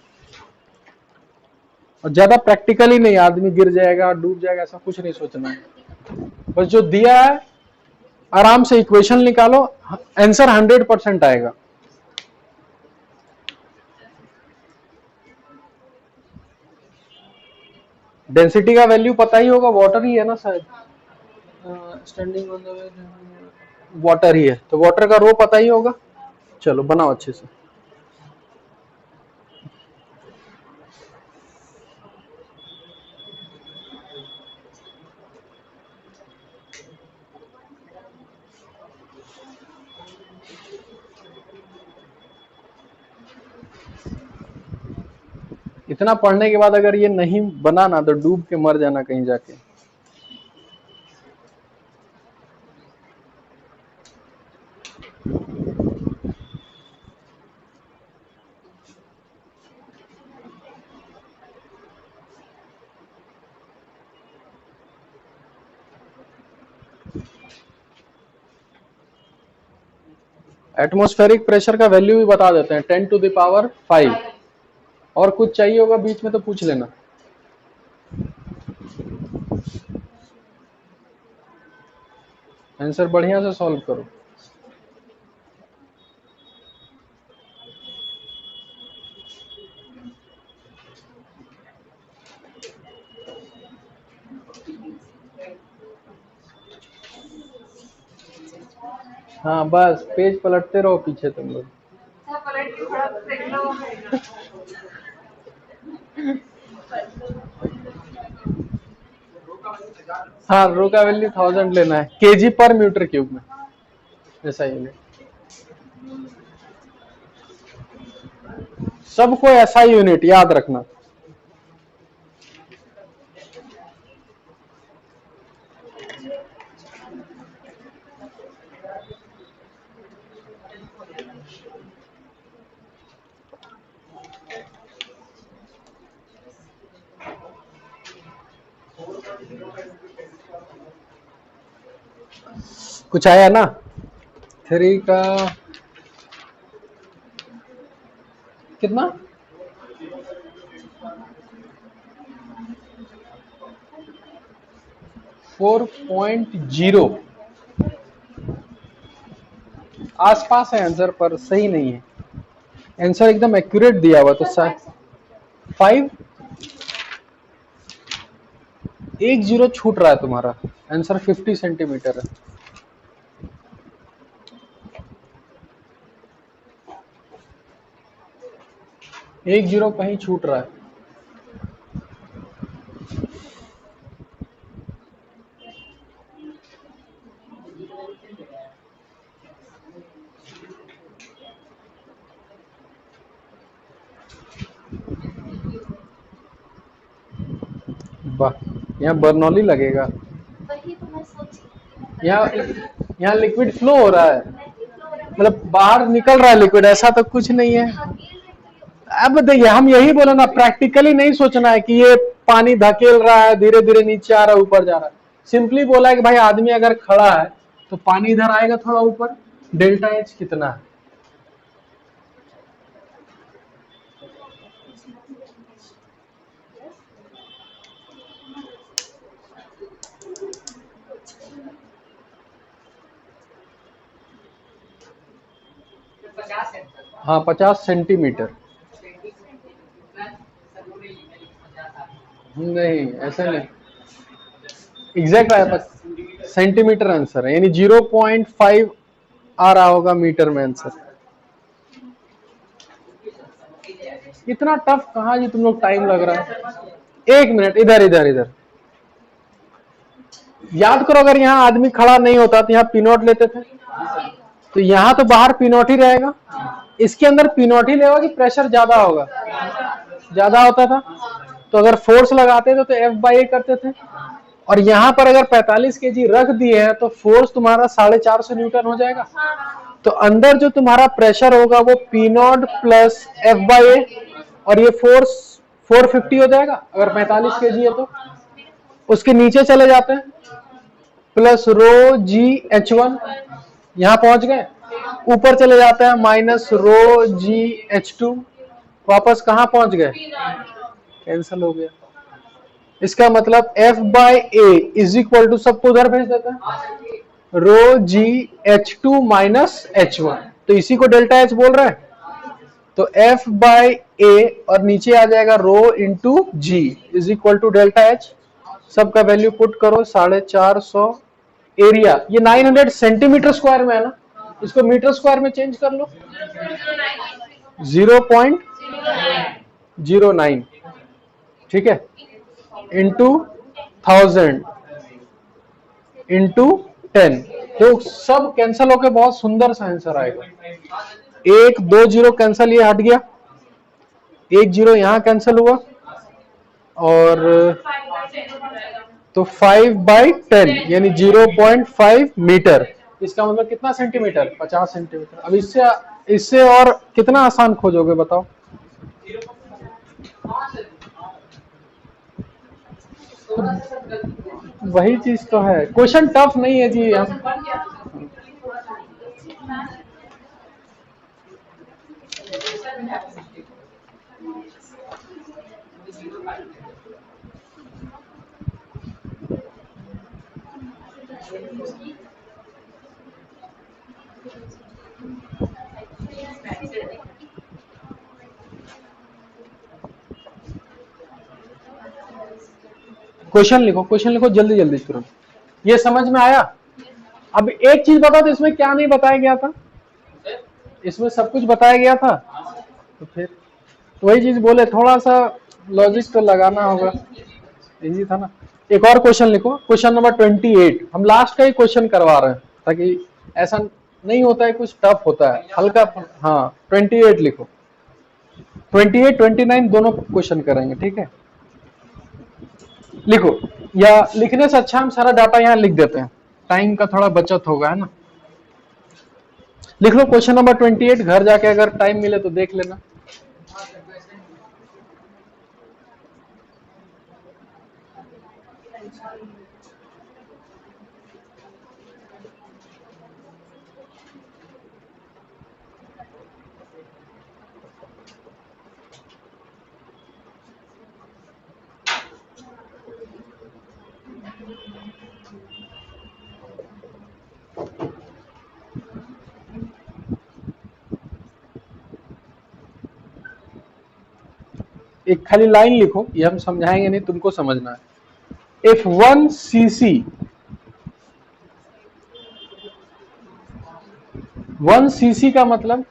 और ज्यादा प्रैक्टिकली नहीं, आदमी गिर जाएगा डूब जाएगा ऐसा कुछ नहीं सोचना है। बस जो दिया है आराम से इक्वेशन निकालो, आंसर 100% आएगा। डेंसिटी का वैल्यू पता ही होगा, वाटर ही है ना शायद, स्टैंडिंग ऑन द वाटर ही है, तो वाटर का रो पता ही होगा। चलो बनाओ अच्छे से। इतना पढ़ने के बाद अगर ये नहीं बना ना, तो डूब के मर जाना कहीं जाके। एटमॉस्फेरिक प्रेशर का वैल्यू भी बता देते हैं, 10⁵ और कुछ चाहिए होगा बीच में तो पूछ लेना। आंसर बढ़िया से सॉल्व करो। हाँ बस पेज पलटते रहो पीछे तुम लोग। हाँ, रो का वैल्यू 1000 लेना है, केजी पर मीटर क्यूब में, ऐसा यूनिट। सबको ऐसा यूनिट याद रखना। कुछ आया ना? 3 का कितना? 4.0 आसपास है आंसर, पर सही नहीं है आंसर, एकदम एक्यूरेट दिया हुआ। तो 5 1 0 छूट रहा है तुम्हारा, आंसर 50 सेंटीमीटर है। एक 0 कहीं छूट रहा है। वाह, यहाँ बर्नौली लगेगा। वही तो मैं सोची। यहाँ लिक्विड फ्लो हो रहा है, मतलब बाहर निकल रहा है लिक्विड, ऐसा तो कुछ नहीं है। अब देखिए, हम यही बोले ना, प्रैक्टिकली नहीं सोचना है कि ये पानी धकेल रहा है, धीरे धीरे नीचे आ रहा है, ऊपर जा रहा है। सिंपली बोला है कि भाई आदमी अगर खड़ा है तो पानी इधर आएगा थोड़ा ऊपर, डेल्टा एच कितना है। हाँ 50 सेंटीमीटर। नहीं ऐसा नहीं, एग्जैक्ट आया, सेंटीमीटर आंसर है, यानी 0.5 आ रहा होगा मीटर में आंसर। इतना टफ कहाँ जी तुम लोग टाइम लग रहा है। एक मिनट, इधर इधर इधर याद करो, अगर यहाँ आदमी खड़ा नहीं होता तो यहाँ पी0 लेते थे, तो यहाँ तो बाहर पी0 ही रहेगा, इसके अंदर पी0 ही लेगा कि प्रेशर ज्यादा होगा, ज्यादा होता था। तो अगर फोर्स लगाते थे तो F/A करते थे, और यहाँ पर अगर 45 kg रख दिए हैं तो फोर्स तुम्हारा 450 न्यूटन हो जाएगा। तो अंदर जो तुम्हारा प्रेशर होगा वो P0 प्लस F/A, और ये फोर्स 450 हो जाएगा अगर 45 kg है तो। उसके नीचे चले जाते हैं, प्लस रो जी H1, यहां पहुंच गए। ऊपर चले जाते हैं माइनस रो जी H2, वापस कहां पहुंच गए, कैंसिल हो गया। इसका मतलब F/A इज इक्वल टू, सबको उधर भेज देते हैं, रो जी H2 माइनस H1, तो इसी को डेल्टा H बोल रहे हैं। तो F/A और नीचे आ जाएगा rho into g is equal to delta H। सबका वैल्यू पुट करो, 450। एरिया ये 900 सेंटीमीटर स्क्वायर में है ना, इसको मीटर स्क्वायर में चेंज कर लो, 0.09, ठीक है, इंटू 1000 इंटू 10, तो सब कैंसल होकर बहुत सुंदर सा आंसर आएगा। 1 2 0 कैंसल, ये हट गया, 1 0 यहां कैंसल हुआ, और तो 5/10 यानी 0.5 मीटर। इसका मतलब कितना सेंटीमीटर, 50 सेंटीमीटर। अब इससे और कितना आसान खोजोगे बताओ। वही चीज तो है, क्वेश्चन टफ नहीं है जी। हम क्वेश्चन लिखो, क्वेश्चन लिखो जल्दी जल्दी तुरंत। ये समझ में आया। अब एक चीज बताओ, तो इसमें क्या नहीं बताया गया था, इसमें सब कुछ बताया गया था। तो फिर वही चीज बोले, थोड़ा सा लॉजिक तो लगाना होगा। इजी था ना। एक और क्वेश्चन लिखो, क्वेश्चन नंबर 28। हम लास्ट का ही क्वेश्चन करवा रहे हैं ताकि ऐसा नहीं होता है कुछ टफ होता है, हल्का। हाँ 28 लिखो, 28 29 दोनों क्वेश्चन करेंगे, ठीक है। लिखो, या लिखने से अच्छा हम सारा डाटा यहाँ लिख देते हैं, टाइम का थोड़ा बचत होगा, है ना। लिख लो क्वेश्चन नंबर 28, घर जाके अगर टाइम मिले तो देख लेना। एक खाली लाइन लिखो, ये हम समझाएंगे नहीं, तुमको समझना है। इफ 1 cc, 1 cc का मतलब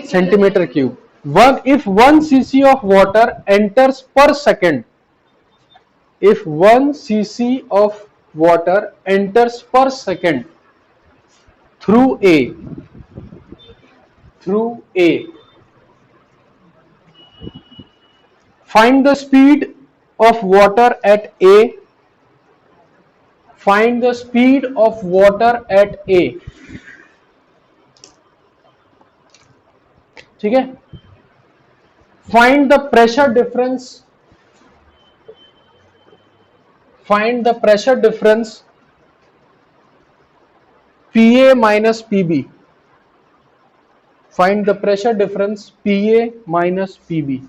centimetre cube. If 1 cc of water enters पर second, if 1 cc of water enters per second through A, find the speed of water at A, find the speed of water at A, ठीक है। find the pressure difference, find the pressure difference PA minus PB, find the pressure difference PA minus PB।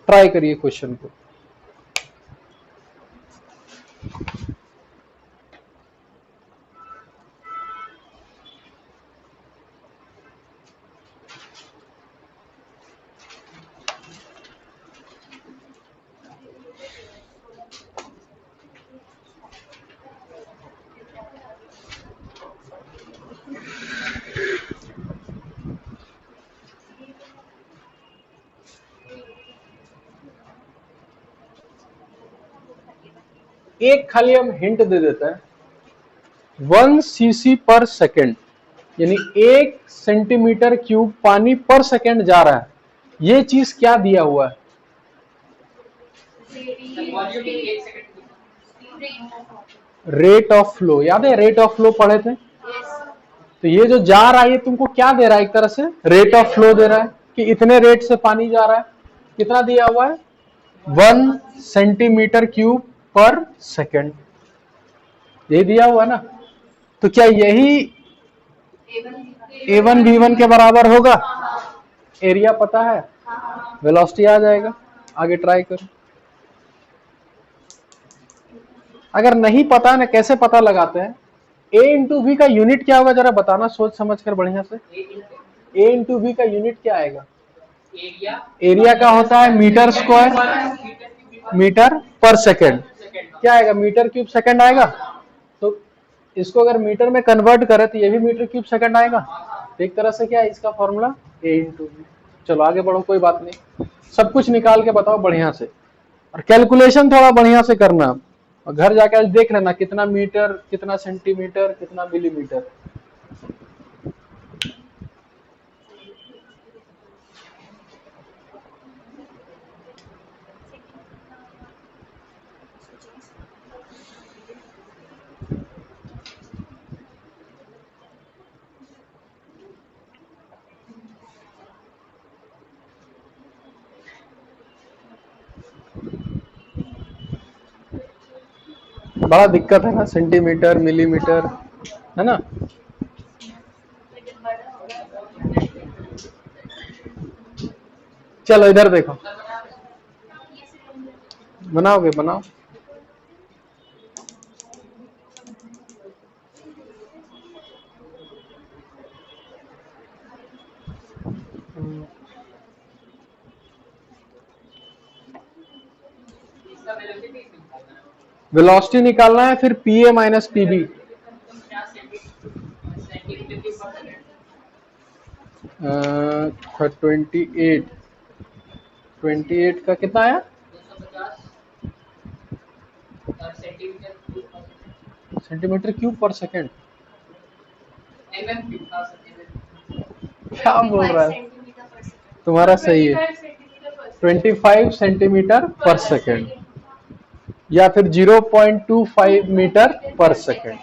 Try करिए question को। एक खाली हम hint दे देते हैं, 1 cc पर सेकेंड, यानी 1 सेंटीमीटर क्यूब पानी पर सेकेंड जा रहा है। ये चीज क्या दिया हुआ है? Volume 1 second rate of flow. याद है रेट ऑफ फ्लो पढ़े थे? तो ये जो जा रहा है ये तुमको क्या दे रहा है? एक तरह से रेट ऑफ फ्लो दे रहा है कि इतने रेट से पानी जा रहा है। कितना दिया हुआ है? 1 सेंटीमीटर क्यूब पर सेकेंड, ये दिया हुआ है ना। तो क्या यही A1 V1 के बराबर होगा? एरिया पता है, वेलोसिटी आ जाएगा। आगे ट्राई करो। अगर नहीं पता है ना, कैसे पता लगाते हैं? A इंटू V का यूनिट क्या होगा जरा बताना सोच समझ कर बढ़िया से। A इंटू V का यूनिट क्या आएगा? एरिया का होता है मीटर स्क्वायर मीटर पर सेकेंड। क्या आएगा? मीटर क्यूब सेकेंड आएगा। तो इसको अगर मीटर में कन्वर्ट करें तो ये भी मीटर क्यूब सेकेंड आएगा। तो एक तरह से क्या है इसका फॉर्मूला? A into V। चलो आगे बढ़ो, कोई बात नहीं, सब कुछ निकाल के बताओ बढ़िया से, और कैलकुलेशन थोड़ा बढ़िया से करना, और घर जाके आज देख लेना कितना मीटर, कितना सेंटीमीटर, कितना मिलीमीटर। बड़ा दिक्कत है ना, सेंटीमीटर मिलीमीटर, है ना। चलो इधर देखो, बनाओगे? बनाओ। वेलोसिटी निकालना है, फिर PA माइनस PB। 28 का कितना आया? सेंटीमीटर क्यूब पर सेकेंड। क्या बोल रहा है? तुम्हारा सही है, 25 सेंटीमीटर पर सेकेंड, या फिर 0.25 मीटर पर सेकेंड।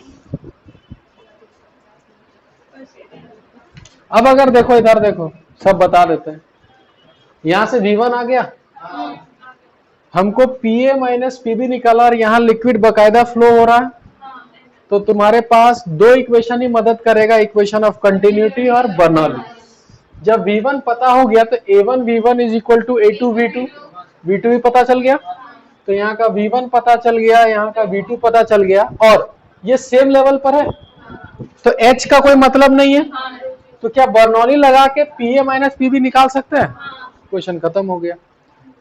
अब अगर देखो इधर देखो, सब बता देते हैं। यहां से V1 आ गया, हमको PA माइनस PB निकाला, और यहाँ लिक्विड बकायदा फ्लो हो रहा है। तो तुम्हारे पास दो इक्वेशन ही मदद करेगा, इक्वेशन ऑफ कंटिन्यूटी और बर्नौली। जब V1 पता हो गया तो A1 V1 is equal to A2 V2, V2 भी पता चल गया, तो यहाँ का V1 पता चल गया, यहाँ का V2 पता चल गया, और ये सेम लेवल पर है, तो H का कोई मतलब नहीं है। तो क्या बर्नौली लगा के PA माइनस PB निकाल सकते हैं? क्वेश्चन खत्म हो गया।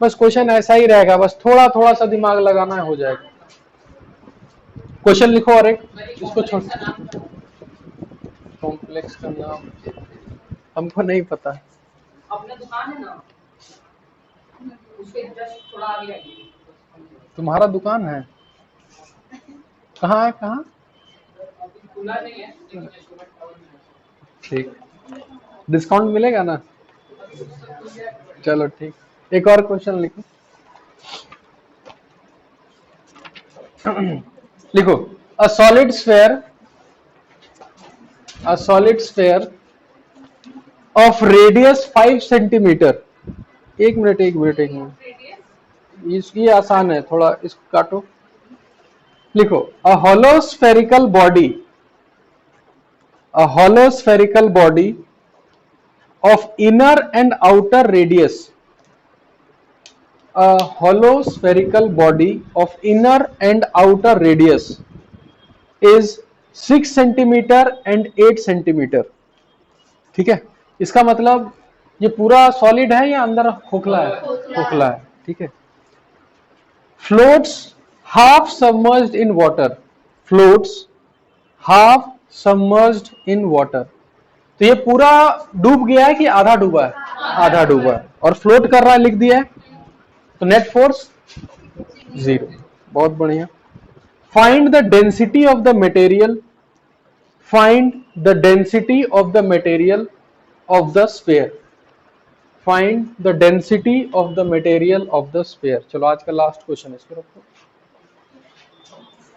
बस क्वेश्चन ऐसा ही रहेगा, बस थोड़ा थोड़ा सा दिमाग लगाना है, हो जाएगा। क्वेश्चन लिखो, और एक इसको छोड़, कॉम्प्लेक्स का नाम हमको नहीं पता। अपना दुकान है ना, उसके जस्ट थोड़ा आगे आइए। तुम्हारा दुकान है? कहाँ है? कहाँ? खुला नहीं है, ठीक, डिस्काउंट मिलेगा ना? चलो ठीक, एक और क्वेश्चन लिखो। लिखो, a solid sphere of radius 5 centimetre. एक मिनट, इसकी आसान है थोड़ा, इसको काटो। लिखो, अ hollow spherical body of inner and outer radius. A hollow spherical body of inner and outer radius is 6 centimeter and 8 centimeter. ठीक है, इसका मतलब ये पूरा सॉलिड है या अंदर खोखला है? खोखला है, ठीक है। Floats half submerged in water, तो ये पूरा डूब गया है कि आधा डूबा है? आधा डूबा है, और फ्लोट कर रहा है, लिख दिया है, तो नेट फोर्स 0। बहुत बढ़िया। Find the density of the material, find the density of the material of the sphere, find the density of the material of the sphere. चलो आज का लास्ट क्वेश्चन, इसको रखो,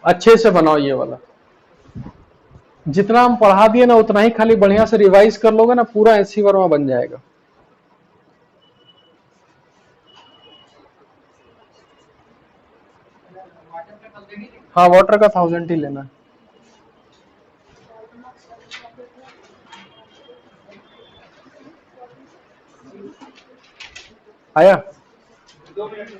अच्छे से बनाओ ये वाला। जितना हम पढ़ा दिए ना उतना ही खाली बढ़िया से रिवाइज कर लोगे ना, पूरा एससी वर्मा बन जाएगा। हाँ वाटर का 1000 ही लेना है। आया? 2 मिनट।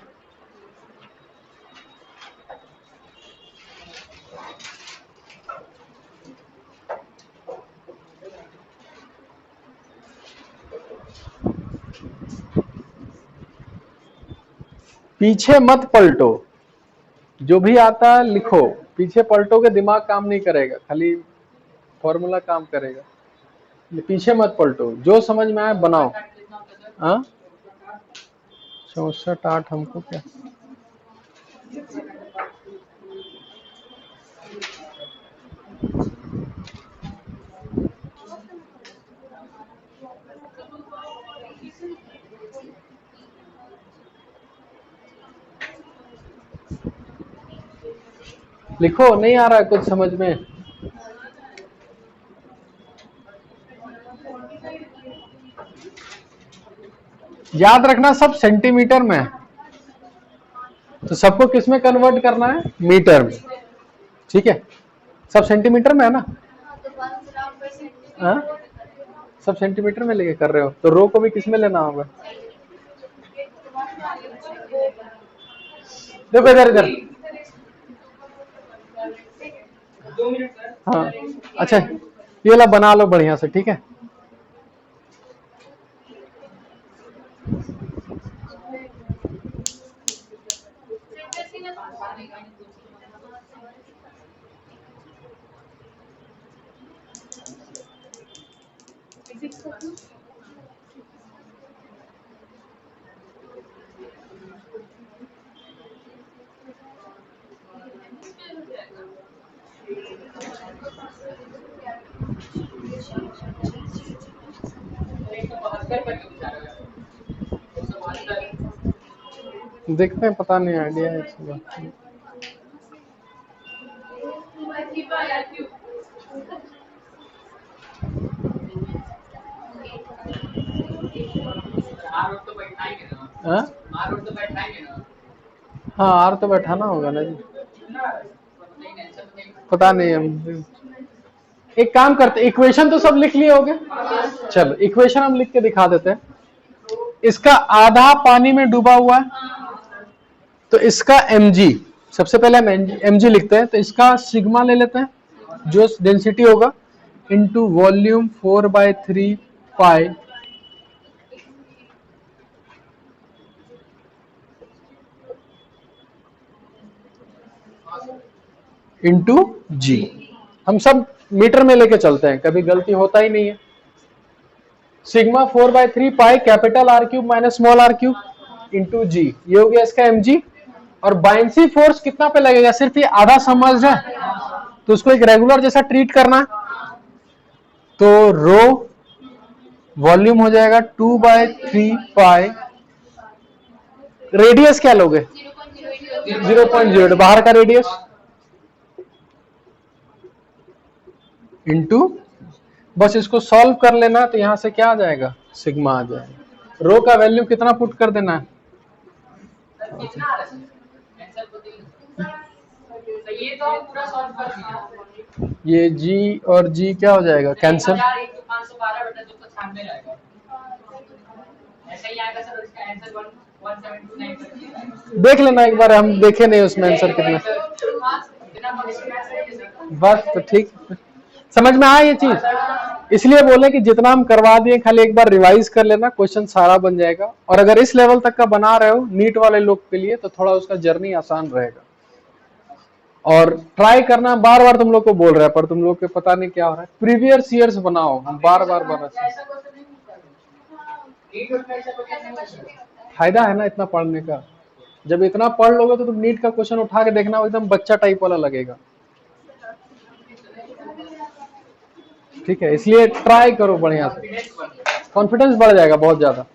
पीछे मत पलटो, जो भी आता है लिखो, पीछे पलटो के दिमाग काम नहीं करेगा, खाली फॉर्मूला काम करेगा। पीछे मत पलटो, जो समझ में आए बनाओ। हाँ 64 8 हमको क्या, लिखो, नहीं आ रहा है कुछ समझ में? याद रखना सब सेंटीमीटर में है, तो सबको किस में कन्वर्ट करना है? मीटर में। ठीक है, सब सेंटीमीटर में है ना? हाँ सब सेंटीमीटर में लेके कर रहे हो, तो रो को भी किस में लेना होगा? देखो इधर इधर। 2 मिनट सर। हाँ अच्छा, ये वाला बना लो बढ़िया से, ठीक है। देखते हैं, पता नहीं, आइडिया है इस बात की। हाँ हाँ आर तो बैठाना होगा ना जी, पता नहीं हम। एक काम करते, इक्वेशन तो सब लिख लिए होगे, चलो इक्वेशन हम लिख के दिखा देते हैं। इसका आधा पानी में डूबा हुआ है, तो इसका mg, सबसे पहले हम mg लिखते हैं, तो इसका सिग्मा ले लेते हैं जो डेंसिटी होगा, इनटू वॉल्यूम 4/3 पाई इंटू जी। हम सब मीटर में लेके चलते हैं, कभी गलती होता ही नहीं है। Sigma 4/3 pi capital R cube minus small are cube into g, ये हो गया इसका mg। और बाइंसी फोर्स कितना पे लगेगा, सिर्फ ये आधा समझ है, तो उसको एक रेगुलर जैसा ट्रीट करना है। तो रो वॉल्यूम हो जाएगा 2/3 पाई, रेडियस क्या लोगे? 0.08, बाहर का रेडियस, इंटू, बस इसको सॉल्व कर लेना, तो यहां से क्या आ जाएगा? सिग्मा आ जाएगा। रो का वैल्यू कितना पुट कर देना है? ये तो पूरा सॉल्व कर दिया। ये जी और जी क्या हो जाएगा? कैंसिल। 512/296 रहेगा, ऐसा ही आएगा सर। इसका आंसर 1729 देख लेना एक बार, हम देखे नहीं उसमें आंसर कितना। बस तो ठीक, समझ में आया ये चीज, इसलिए बोले कि जितना हम करवा दिए खाली एक बार रिवाइज कर लेना, क्वेश्चन सारा बन जाएगा। और अगर इस लेवल तक का बना रहे हो नीट वाले लोग के लिए, तो थोड़ा उसका जर्नी आसान रहेगा। और ट्राई करना, बार बार तुम लोग को बोल रहा है, पर तुम लोग को पता नहीं क्या हो रहा है। प्रीवियस ईयर्स बनाओ, हम बार बार बना, फायदा है ना इतना पढ़ने का। जब इतना पढ़ लोगे तो तुम नीट का क्वेश्चन उठा के देखना एकदम बच्चा टाइप वाला लगेगा। ठीक है, इसलिए ट्राई करो बढ़िया से, कॉन्फिडेंस बढ़ जाएगा बहुत ज्यादा।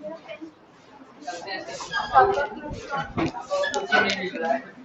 कुछ नहीं मिल रहा है।